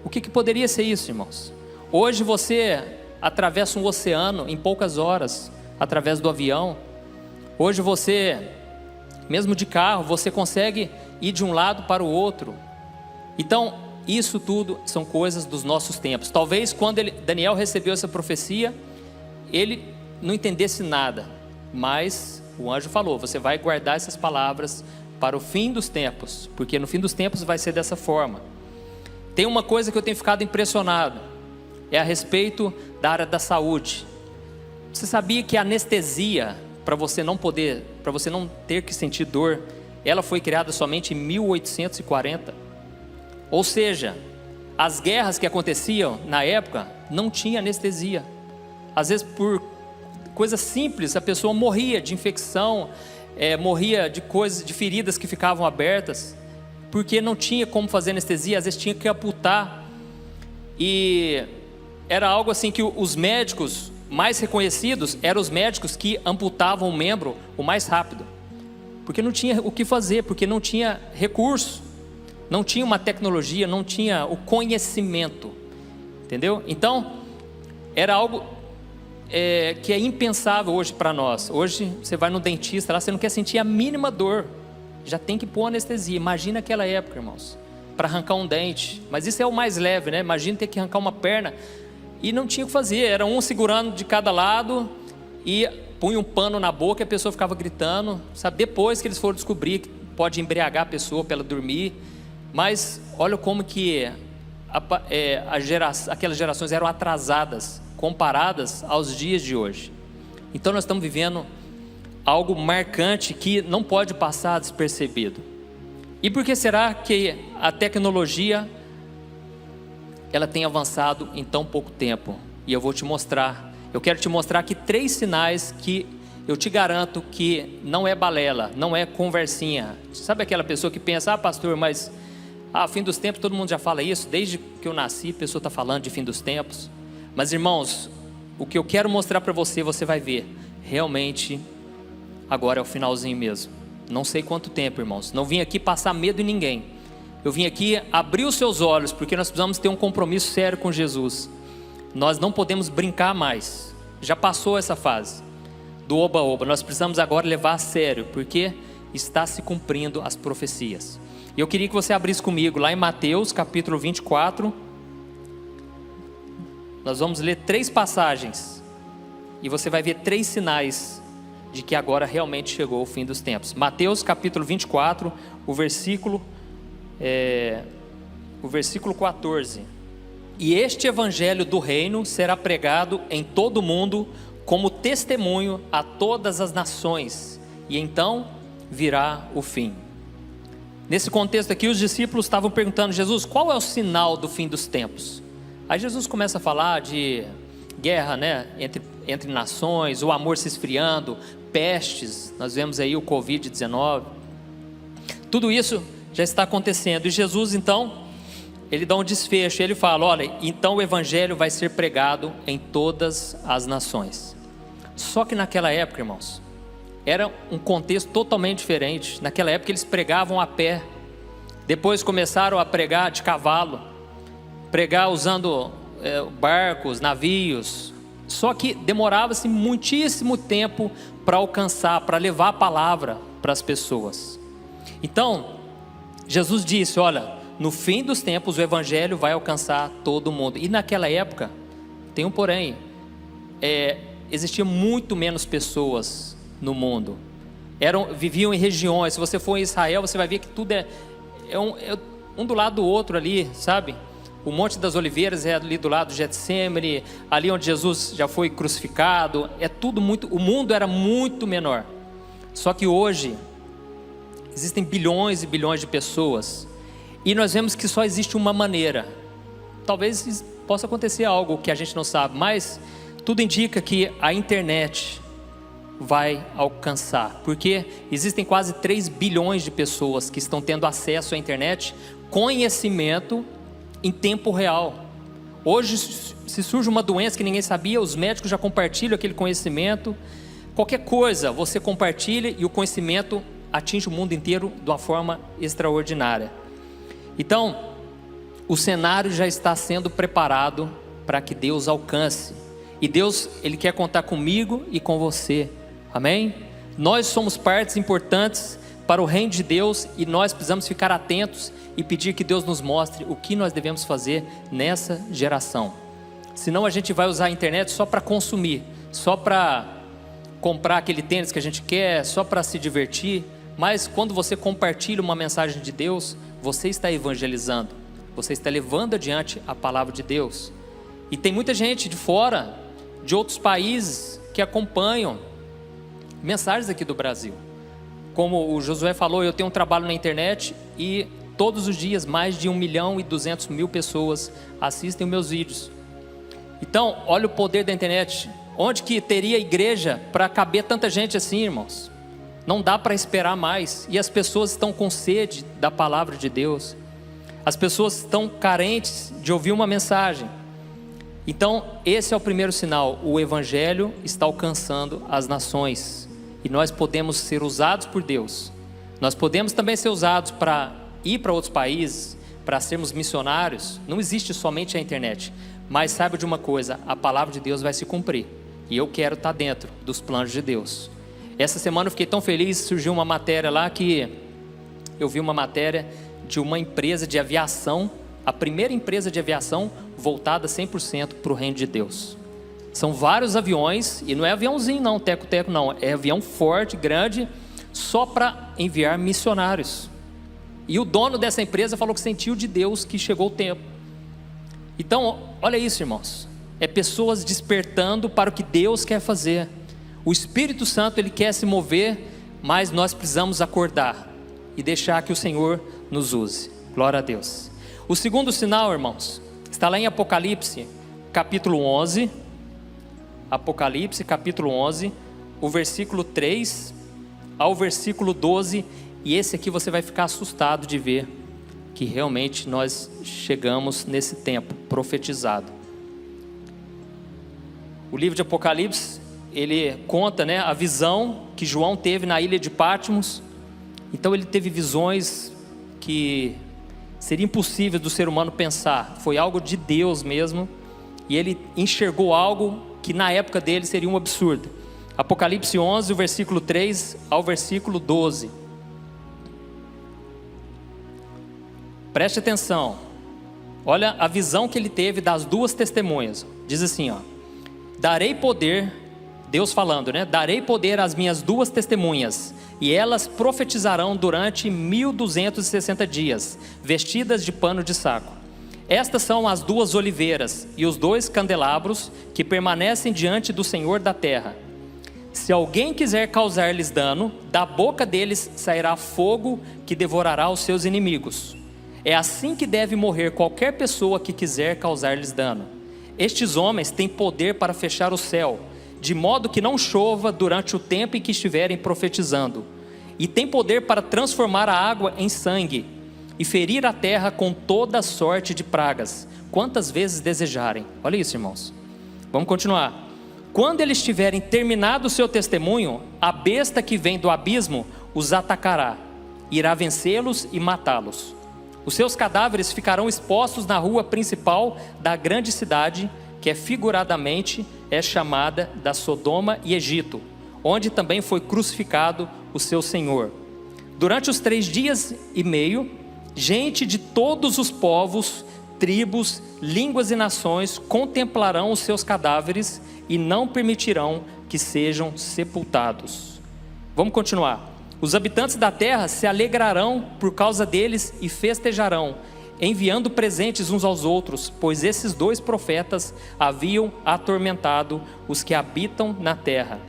O que poderia ser isso, irmãos? Hoje você atravessa um oceano em poucas horas, através do avião. Hoje você, mesmo de carro, você consegue ir de um lado para o outro. Então, isso tudo são coisas dos nossos tempos. Talvez quando Daniel recebeu essa profecia, ele não entendesse nada, mas o anjo falou, você vai guardar essas palavras para o fim dos tempos, porque no fim dos tempos vai ser dessa forma. Tem uma coisa que eu tenho ficado impressionado, é a respeito da área da saúde. Você sabia que a anestesia, para você não ter que sentir dor, ela foi criada somente em 1840? Ou seja, as guerras que aconteciam na época não tinha anestesia. Às vezes por coisas simples a pessoa morria de infecção, morria de coisas, de feridas que ficavam abertas, porque não tinha como fazer anestesia, às vezes tinha que amputar. E era algo assim que os médicos mais reconhecidos eram os médicos que amputavam o membro o mais rápido, porque não tinha o que fazer, porque não tinha recurso. Não tinha uma tecnologia, não tinha o conhecimento, entendeu? Então, era algo que é impensável hoje para nós. Hoje, você vai no dentista lá, você não quer sentir a mínima dor, já tem que pôr anestesia. Imagina aquela época, irmãos, para arrancar um dente. Mas isso é o mais leve, né? Imagina ter que arrancar uma perna, e não tinha o que fazer, era um segurando de cada lado, e punha um pano na boca e a pessoa ficava gritando, sabe? Depois que eles foram descobrir que pode embriagar a pessoa para ela dormir. Mas olha como que aquelas gerações eram atrasadas comparadas aos dias de hoje. Então nós estamos vivendo algo marcante que não pode passar despercebido. E por que será que a tecnologia ela tem avançado em tão pouco tempo. E eu vou te mostrar. Eu quero te mostrar aqui 3 sinais que eu te garanto que não é balela, não é conversinha. Sabe aquela pessoa que pensa, pastor, mas fim dos tempos, todo mundo já fala isso. Desde que eu nasci, a pessoa está falando de fim dos tempos. Mas irmãos, o que eu quero mostrar para você, você vai ver. Realmente, agora é o finalzinho mesmo. Não sei quanto tempo, irmãos. Não vim aqui passar medo em ninguém. Eu vim aqui abrir os seus olhos, porque nós precisamos ter um compromisso sério com Jesus. Nós não podemos brincar mais. Já passou essa fase do oba-oba. Nós precisamos agora levar a sério, porque está se cumprindo as profecias. E eu queria que você abrisse comigo lá em Mateus capítulo 24. Nós vamos ler 3 passagens. E você vai ver 3 sinais de que agora realmente chegou o fim dos tempos. Mateus capítulo 24, o versículo 14. E este evangelho do reino será pregado em todo o mundo como testemunho a todas as nações, e então virá o fim. Nesse contexto aqui, os discípulos estavam perguntando: Jesus, qual é o sinal do fim dos tempos? Aí Jesus começa a falar de guerra, né, entre nações, o amor se esfriando, pestes, nós vemos aí o Covid-19, tudo isso já está acontecendo. E Jesus então, ele dá um desfecho, ele fala: olha, então o evangelho vai ser pregado em todas as nações. Só que naquela época, irmãos, era um contexto totalmente diferente. Naquela época eles pregavam a pé, depois começaram a pregar de cavalo, pregar usando barcos, navios. Só que demorava-se muitíssimo tempo para alcançar, para levar a palavra para as pessoas. Então, Jesus disse: olha, no fim dos tempos o evangelho vai alcançar todo mundo. E naquela época, tem um porém, existia muito menos pessoas no mundo. Viviam em regiões. Se você for em Israel, você vai ver que tudo é um do lado do outro ali, sabe? O Monte das Oliveiras é ali do lado do Getsemane, ali onde Jesus já foi crucificado. O mundo era muito menor. Só que hoje existem bilhões e bilhões de pessoas, e nós vemos que só existe uma maneira. Talvez possa acontecer algo que a gente não sabe, mas tudo indica que a internet vai alcançar, porque existem quase 3 bilhões de pessoas que estão tendo acesso à internet, conhecimento em tempo real. Hoje, se surge uma doença que ninguém sabia, os médicos já compartilham aquele conhecimento. Qualquer coisa você compartilha e o conhecimento atinge o mundo inteiro de uma forma extraordinária. Então, o cenário já está sendo preparado para que Deus alcance. E Deus, Ele quer contar comigo e com você. Amém? Nós somos partes importantes para o reino de Deus, e nós precisamos ficar atentos e pedir que Deus nos mostre o que nós devemos fazer nessa geração. Senão a gente vai usar a internet só para consumir, só para comprar aquele tênis que a gente quer, só para se divertir. Mas quando você compartilha uma mensagem de Deus, você está evangelizando, você está levando adiante a palavra de Deus. E tem muita gente de fora, de outros países, que acompanham mensagens aqui do Brasil. Como o Josué falou, eu tenho um trabalho na internet e todos os dias mais de 1.200.000 pessoas assistem os meus vídeos. Então, olha o poder da internet. Onde que teria igreja para caber tanta gente assim, irmãos? Não dá para esperar mais. E as pessoas estão com sede da palavra de Deus. As pessoas estão carentes de ouvir uma mensagem. Então, esse é o primeiro sinal. O evangelho está alcançando as nações. E nós podemos ser usados por Deus. Nós podemos também ser usados para ir para outros países, para sermos missionários. Não existe somente a internet. Mas saiba de uma coisa, a palavra de Deus vai se cumprir. E eu quero estar dentro dos planos de Deus. Essa semana eu fiquei tão feliz, surgiu uma matéria lá que eu vi uma matéria de uma empresa de aviação, a primeira empresa de aviação voltada 100% para o reino de Deus. São vários aviões, e não é aviãozinho não, teco-teco não, é avião forte, grande, só para enviar missionários. E o dono dessa empresa falou que sentiu de Deus que chegou o tempo. Então, olha isso, irmãos, é pessoas despertando para o que Deus quer fazer. O Espírito Santo, Ele quer se mover, mas nós precisamos acordar e deixar que o Senhor nos use. Glória a Deus. O segundo sinal, irmãos, Está lá em Apocalipse, capítulo 11. Apocalipse, capítulo 11, o versículo 3 ao versículo 12. E esse aqui você vai ficar assustado de ver que realmente nós chegamos nesse tempo profetizado. O livro de Apocalipse, ele conta, né, a visão que João teve na ilha de Patmos. Então ele teve visões que seria impossível do ser humano pensar. Foi algo de Deus mesmo. E ele enxergou algo que na época dele seria um absurdo. Apocalipse 11, o versículo 3 ao versículo 12. Preste atenção. Olha a visão que ele teve das duas testemunhas. Diz assim, ó: darei poder, Deus falando, né? Darei poder às minhas duas testemunhas, e elas profetizarão durante 1260 dias, vestidas de pano de saco. Estas são as duas oliveiras e os dois candelabros que permanecem diante do Senhor da terra. Se alguém quiser causar-lhes dano, da boca deles sairá fogo que devorará os seus inimigos. É assim que deve morrer qualquer pessoa que quiser causar-lhes dano. Estes homens têm poder para fechar o céu, de modo que não chova durante o tempo em que estiverem profetizando. E têm poder para transformar a água em sangue e ferir a terra com toda sorte de pragas, quantas vezes desejarem. Olha isso, irmãos. Vamos continuar. Quando eles tiverem terminado o seu testemunho, a besta que vem do abismo os atacará, irá vencê-los e matá-los. Os seus cadáveres ficarão expostos na rua principal da grande cidade, que figuradamente é chamada da Sodoma e Egito, onde também foi crucificado o seu Senhor. Durante os 3 dias e meio, gente de todos os povos, tribos, línguas e nações contemplarão os seus cadáveres e não permitirão que sejam sepultados. Vamos continuar. Os habitantes da terra se alegrarão por causa deles e festejarão, enviando presentes uns aos outros, pois esses 2 profetas haviam atormentado os que habitam na terra.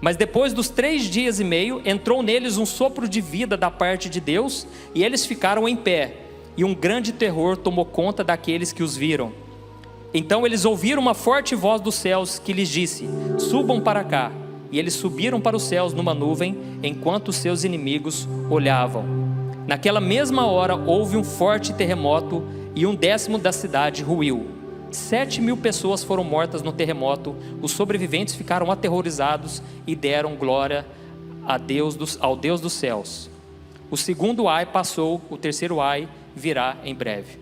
Mas depois dos 3 dias e meio, entrou neles um sopro de vida da parte de Deus, e eles ficaram em pé, e um grande terror tomou conta daqueles que os viram. Então eles ouviram uma forte voz dos céus que lhes disse: subam para cá. E eles subiram para os céus numa nuvem, enquanto os seus inimigos olhavam. Naquela mesma hora houve um forte terremoto, e 1/10 da cidade ruiu. 7.000 pessoas foram mortas no terremoto. Os sobreviventes ficaram aterrorizados e deram glória ao Deus dos céus. O segundo ai passou, o terceiro ai virá em breve.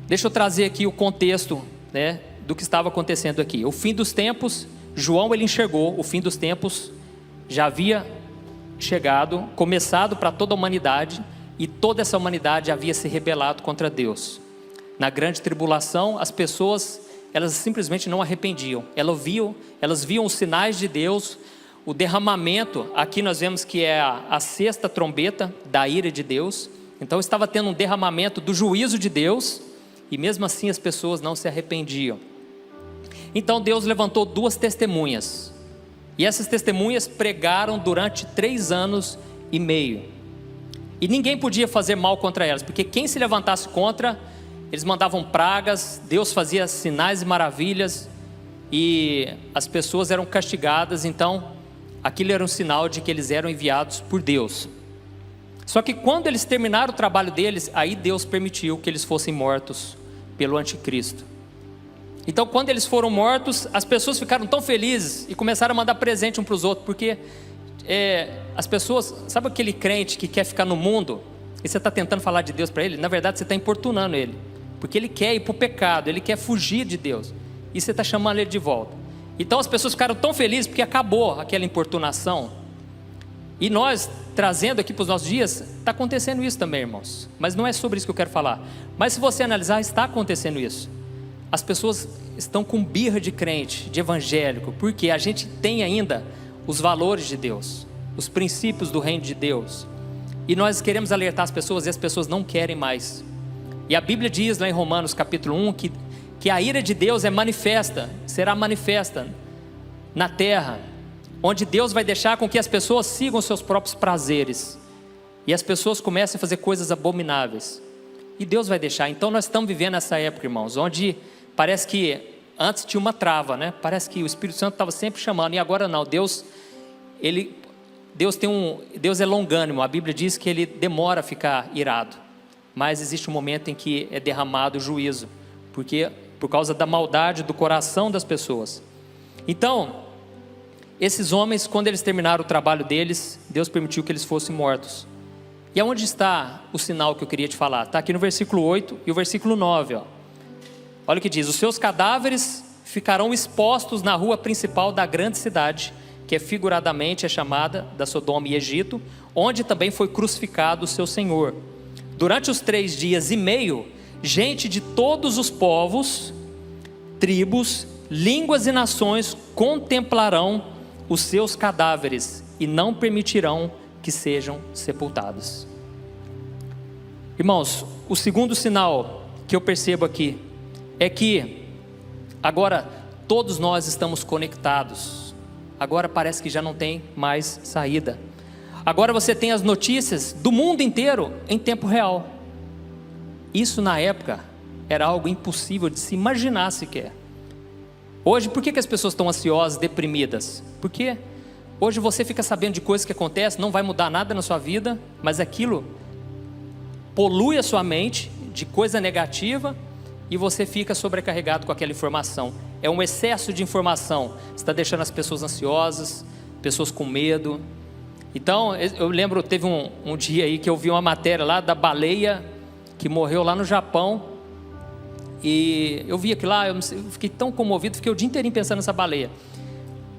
Deixa eu trazer aqui o contexto, né, do que estava acontecendo aqui. O fim dos tempos, João ele enxergou, o fim dos tempos já havia chegado, começado para toda a humanidade, e toda essa humanidade havia se rebelado contra Deus. Na grande tribulação, as pessoas, elas simplesmente não arrependiam. Elas viam os sinais de Deus, o derramamento. Aqui nós vemos que é a 6ª trombeta da ira de Deus. Então estava tendo um derramamento do juízo de Deus, e mesmo assim as pessoas não se arrependiam. Então Deus levantou 2 testemunhas, e essas testemunhas pregaram durante 3 anos e meio, e ninguém podia fazer mal contra elas, porque quem se levantasse contra, eles mandavam pragas, Deus fazia sinais e maravilhas, e as pessoas eram castigadas. Então aquilo era um sinal de que eles eram enviados por Deus. Só que quando eles terminaram o trabalho deles, aí Deus permitiu que eles fossem mortos pelo anticristo. Então quando eles foram mortos, as pessoas ficaram tão felizes e começaram a mandar presente um para os outros, porque as pessoas, sabe aquele crente que quer ficar no mundo, e você está tentando falar de Deus para ele? Na verdade você está importunando ele, porque ele quer ir para o pecado, ele quer fugir de Deus, e você está chamando ele de volta. Então as pessoas ficaram tão felizes porque acabou aquela importunação. E nós, trazendo aqui para os nossos dias, está acontecendo isso também, irmãos. Mas não é sobre isso que eu quero falar. Mas se você analisar, está acontecendo isso. As pessoas estão com birra de crente, de evangélico, porque a gente tem ainda os valores de Deus, os princípios do reino de Deus. E nós queremos alertar as pessoas, e as pessoas não querem mais. E a Bíblia diz lá em Romanos capítulo 1, que a ira de Deus é manifesta, será manifesta na terra, onde Deus vai deixar com que as pessoas sigam seus próprios prazeres, e as pessoas comecem a fazer coisas abomináveis. E Deus vai deixar. Então nós estamos vivendo essa época, irmãos, onde parece que antes tinha uma trava, né? Parece que o Espírito Santo estava sempre chamando, e agora não. Deus é longânimo. A Bíblia diz que Ele demora a ficar irado, mas existe um momento em que é derramado o juízo, por causa da maldade do coração das pessoas. Então, esses homens, quando eles terminaram o trabalho deles, Deus permitiu que eles fossem mortos. E aonde está o sinal que eu queria te falar? Está aqui no versículo 8 e o versículo 9. Olha o que diz: os seus cadáveres ficarão expostos na rua principal da grande cidade, que figuradamente é chamada da Sodoma e Egito, onde também foi crucificado o seu Senhor. Durante os 3 dias e meio, gente de todos os povos, tribos, línguas e nações contemplarão os seus cadáveres e não permitirão que sejam sepultados. Irmãos, o segundo sinal que eu percebo aqui é que agora todos nós estamos conectados. Agora parece que já não tem mais saída. Agora você tem as notícias do mundo inteiro em tempo real. Isso na época era algo impossível de se imaginar sequer. Hoje, por que as pessoas estão ansiosas, deprimidas? Porque hoje você fica sabendo de coisas que acontecem, não vai mudar nada na sua vida, mas aquilo polui a sua mente de coisa negativa e você fica sobrecarregado com aquela informação. É um excesso de informação, está deixando as pessoas ansiosas, pessoas com medo. Então, eu lembro, teve um dia aí que eu vi uma matéria lá da baleia que morreu lá no Japão. E eu vi aquilo lá, eu fiquei tão comovido, fiquei o dia inteirinho pensando nessa baleia.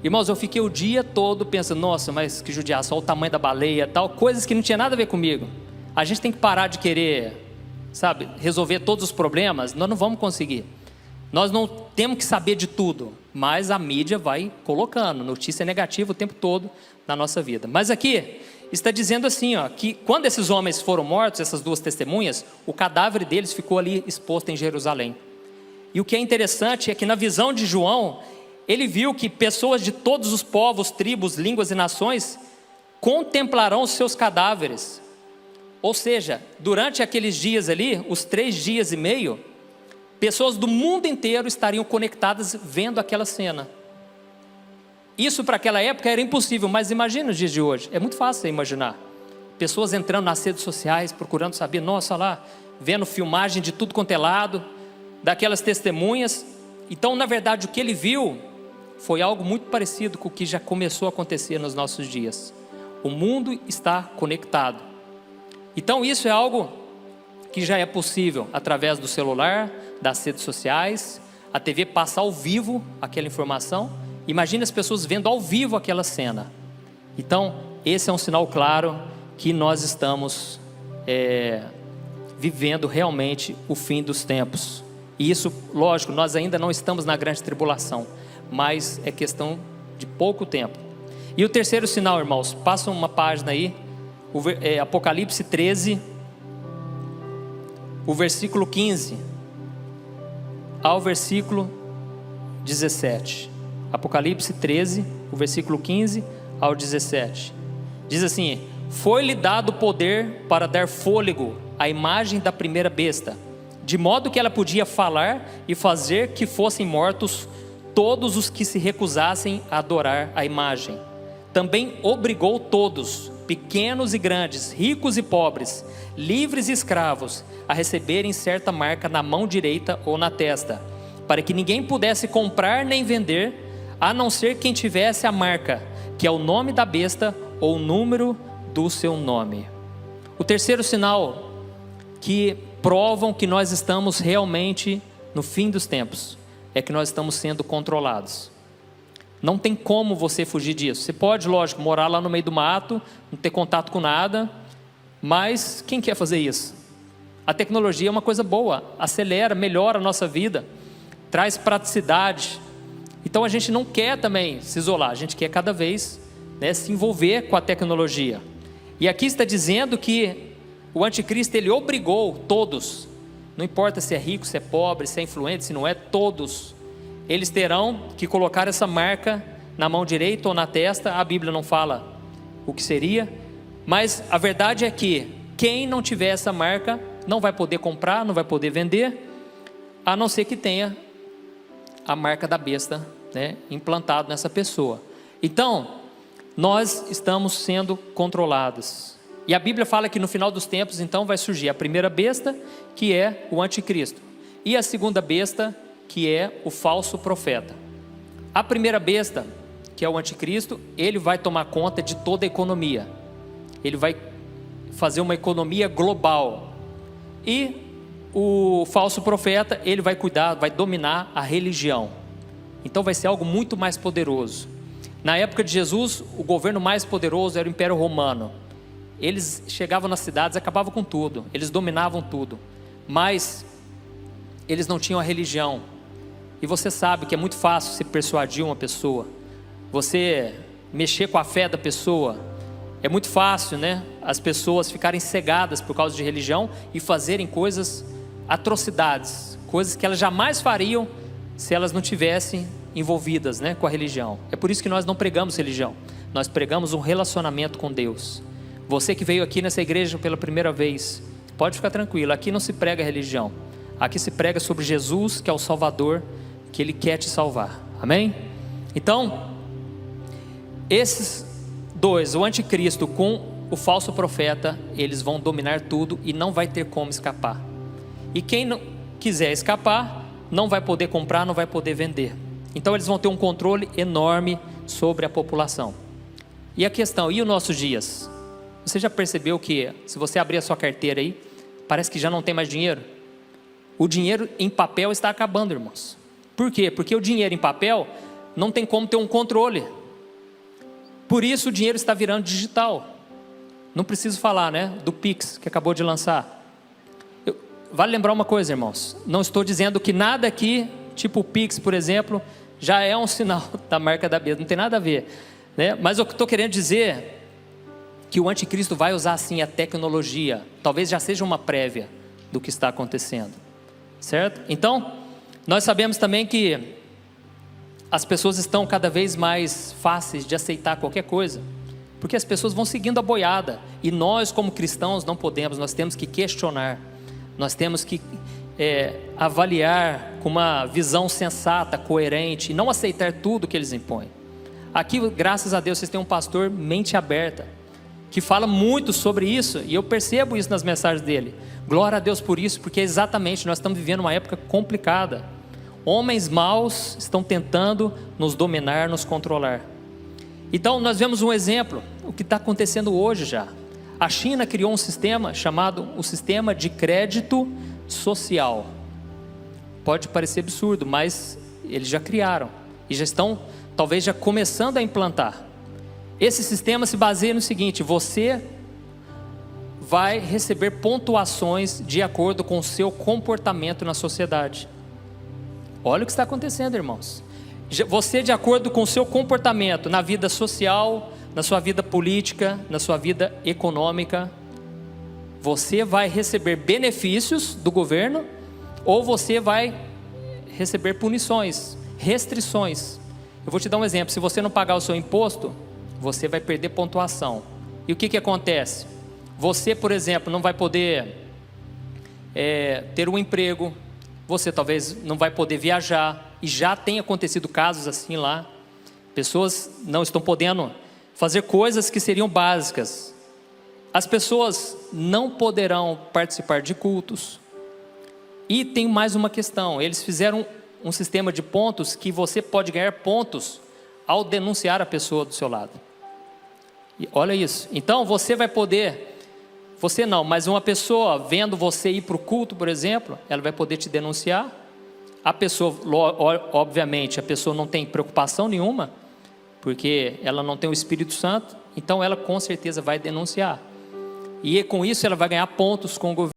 Irmãos, eu fiquei o dia todo pensando, nossa, mas que judiação, olha o tamanho da baleia, tal, coisas que não tinha nada a ver comigo. A gente tem que parar de querer, sabe, resolver todos os problemas. Nós não vamos conseguir. Nós não temos que saber de tudo, mas a mídia vai colocando notícia negativa o tempo todo na nossa vida. Mas aqui está dizendo assim, que quando esses homens foram mortos, essas 2 testemunhas, o cadáver deles ficou ali exposto em Jerusalém. E o que é interessante é que na visão de João, ele viu que pessoas de todos os povos, tribos, línguas e nações contemplarão os seus cadáveres. Ou seja, durante aqueles dias ali, os 3 dias e meio, pessoas do mundo inteiro estariam conectadas vendo aquela cena. Isso para aquela época era impossível, mas imagina os dias de hoje, é muito fácil imaginar. Pessoas entrando nas redes sociais, procurando saber, nossa lá, vendo filmagem de tudo quanto é lado, daquelas testemunhas. Então, na verdade, o que ele viu foi algo muito parecido com o que já começou a acontecer nos nossos dias. O mundo está conectado. Então, isso é algo que já é possível através do celular, das redes sociais, a TV passa ao vivo aquela informação. Imagine as pessoas vendo ao vivo aquela cena. Então, esse é um sinal claro que nós estamos vivendo realmente o fim dos tempos. E isso, lógico, nós ainda não estamos na grande tribulação, mas é questão de pouco tempo. E o terceiro sinal, irmãos, passa uma página aí, Apocalipse 13, o versículo 15 ao versículo 17. Apocalipse 13, o versículo 15 ao 17. Diz assim: foi-lhe dado poder para dar fôlego à imagem da primeira besta, de modo que ela podia falar e fazer que fossem mortos todos os que se recusassem a adorar a imagem. Também obrigou todos, pequenos e grandes, ricos e pobres, livres e escravos, a receberem certa marca na mão direita ou na testa, para que ninguém pudesse comprar nem vender, a não ser quem tivesse a marca, que é o nome da besta ou o número do seu nome. O terceiro sinal que provam que nós estamos realmente no fim dos tempos é que nós estamos sendo controlados. Não tem como você fugir disso. Você pode, lógico, morar lá no meio do mato, não ter contato com nada, mas quem quer fazer isso? A tecnologia é uma coisa boa, acelera, melhora a nossa vida, traz praticidade. Então a gente não quer também se isolar, a gente quer cada vez se envolver com a tecnologia. E aqui está dizendo que o anticristo, ele obrigou todos, não importa se é rico, se é pobre, se é influente, se não é, todos, eles terão que colocar essa marca na mão direita ou na testa. A Bíblia não fala o que seria, mas a verdade é que quem não tiver essa marca não vai poder comprar, não vai poder vender, a não ser que tenha a marca da besta, né, implantado nessa pessoa. Então, nós estamos sendo controlados. E a Bíblia fala que no final dos tempos, então, vai surgir a primeira besta, que é o anticristo, e a segunda besta, que é o falso profeta. A primeira besta, que é o anticristo, ele vai tomar conta de toda a economia. Ele vai fazer uma economia global. E o falso profeta, ele vai cuidar, vai dominar a religião. Então vai ser algo muito mais poderoso. Na época de Jesus, o governo mais poderoso era o Império Romano. Eles chegavam nas cidades, acabavam com tudo, eles dominavam tudo, mas eles não tinham a religião. E você sabe que é muito fácil se persuadir uma pessoa, você mexer com a fé da pessoa. É muito fácil, né? As pessoas ficarem cegadas por causa de religião e fazerem coisas, atrocidades, coisas que elas jamais fariam se elas não tivessem envolvidas, né, com a religião. É por isso que nós não pregamos religião, nós pregamos um relacionamento com Deus. Você que veio aqui nessa igreja pela primeira vez, pode ficar tranquilo, aqui não se prega religião, aqui se prega sobre Jesus, que é o Salvador, que Ele quer te salvar, amém? Então, esses dois, o anticristo com o falso profeta, eles vão dominar tudo e não vai ter como escapar. E quem não quiser escapar, não vai poder comprar, não vai poder vender. Então eles vão ter um controle enorme sobre a população. E a questão, e os nossos dias? Você já percebeu que, se você abrir a sua carteira aí, parece que já não tem mais dinheiro? O dinheiro em papel está acabando, irmãos. Por quê? Porque o dinheiro em papel não tem como ter um controle. Por isso o dinheiro está virando digital. Não preciso falar, né, do Pix que acabou de lançar. Vale lembrar uma coisa, irmãos, não estou dizendo que nada aqui, tipo o Pix, por exemplo, já é um sinal da marca da besta, não tem nada a ver, né? Mas eu estou querendo dizer que o anticristo vai usar sim a tecnologia, talvez já seja uma prévia do que está acontecendo, certo? Então, nós sabemos também que as pessoas estão cada vez mais fáceis de aceitar qualquer coisa, porque as pessoas vão seguindo a boiada, e nós como cristãos não podemos, nós temos que questionar, nós temos que avaliar com uma visão sensata, coerente, e não aceitar tudo que eles impõem. Aqui, graças a Deus, vocês têm um pastor mente aberta, que fala muito sobre isso, e eu percebo isso nas mensagens dele. Glória a Deus por isso, porque exatamente nós estamos vivendo uma época complicada. Homens maus estão tentando nos dominar, nos controlar. Então nós vemos um exemplo, o que está acontecendo hoje já. A China criou um sistema chamado o sistema de crédito social. Pode parecer absurdo, mas eles já criaram e já estão talvez já começando a implantar. Esse sistema se baseia no seguinte: você vai receber pontuações de acordo com o seu comportamento na sociedade. Olha o que está acontecendo, irmãos. Você, de acordo com o seu comportamento na vida social, na sua vida política, na sua vida econômica, você vai receber benefícios do governo ou você vai receber punições, restrições. Eu vou te dar um exemplo: se você não pagar o seu imposto, você vai perder pontuação. E o que acontece? Você, por exemplo, não vai poder ter um emprego, você talvez não vai poder viajar, e já tem acontecido casos assim lá. Pessoas não estão podendo fazer coisas que seriam básicas. As pessoas não poderão participar de cultos. E tem mais uma questão: eles fizeram um sistema de pontos que você pode ganhar pontos ao denunciar a pessoa do seu lado. E olha isso. Então você vai poder, você não, mas uma pessoa vendo você ir para o culto, por exemplo, ela vai poder te denunciar. A pessoa, obviamente, a pessoa não tem preocupação nenhuma, porque ela não tem o Espírito Santo, então ela com certeza vai denunciar. E com isso ela vai ganhar pontos com o governo.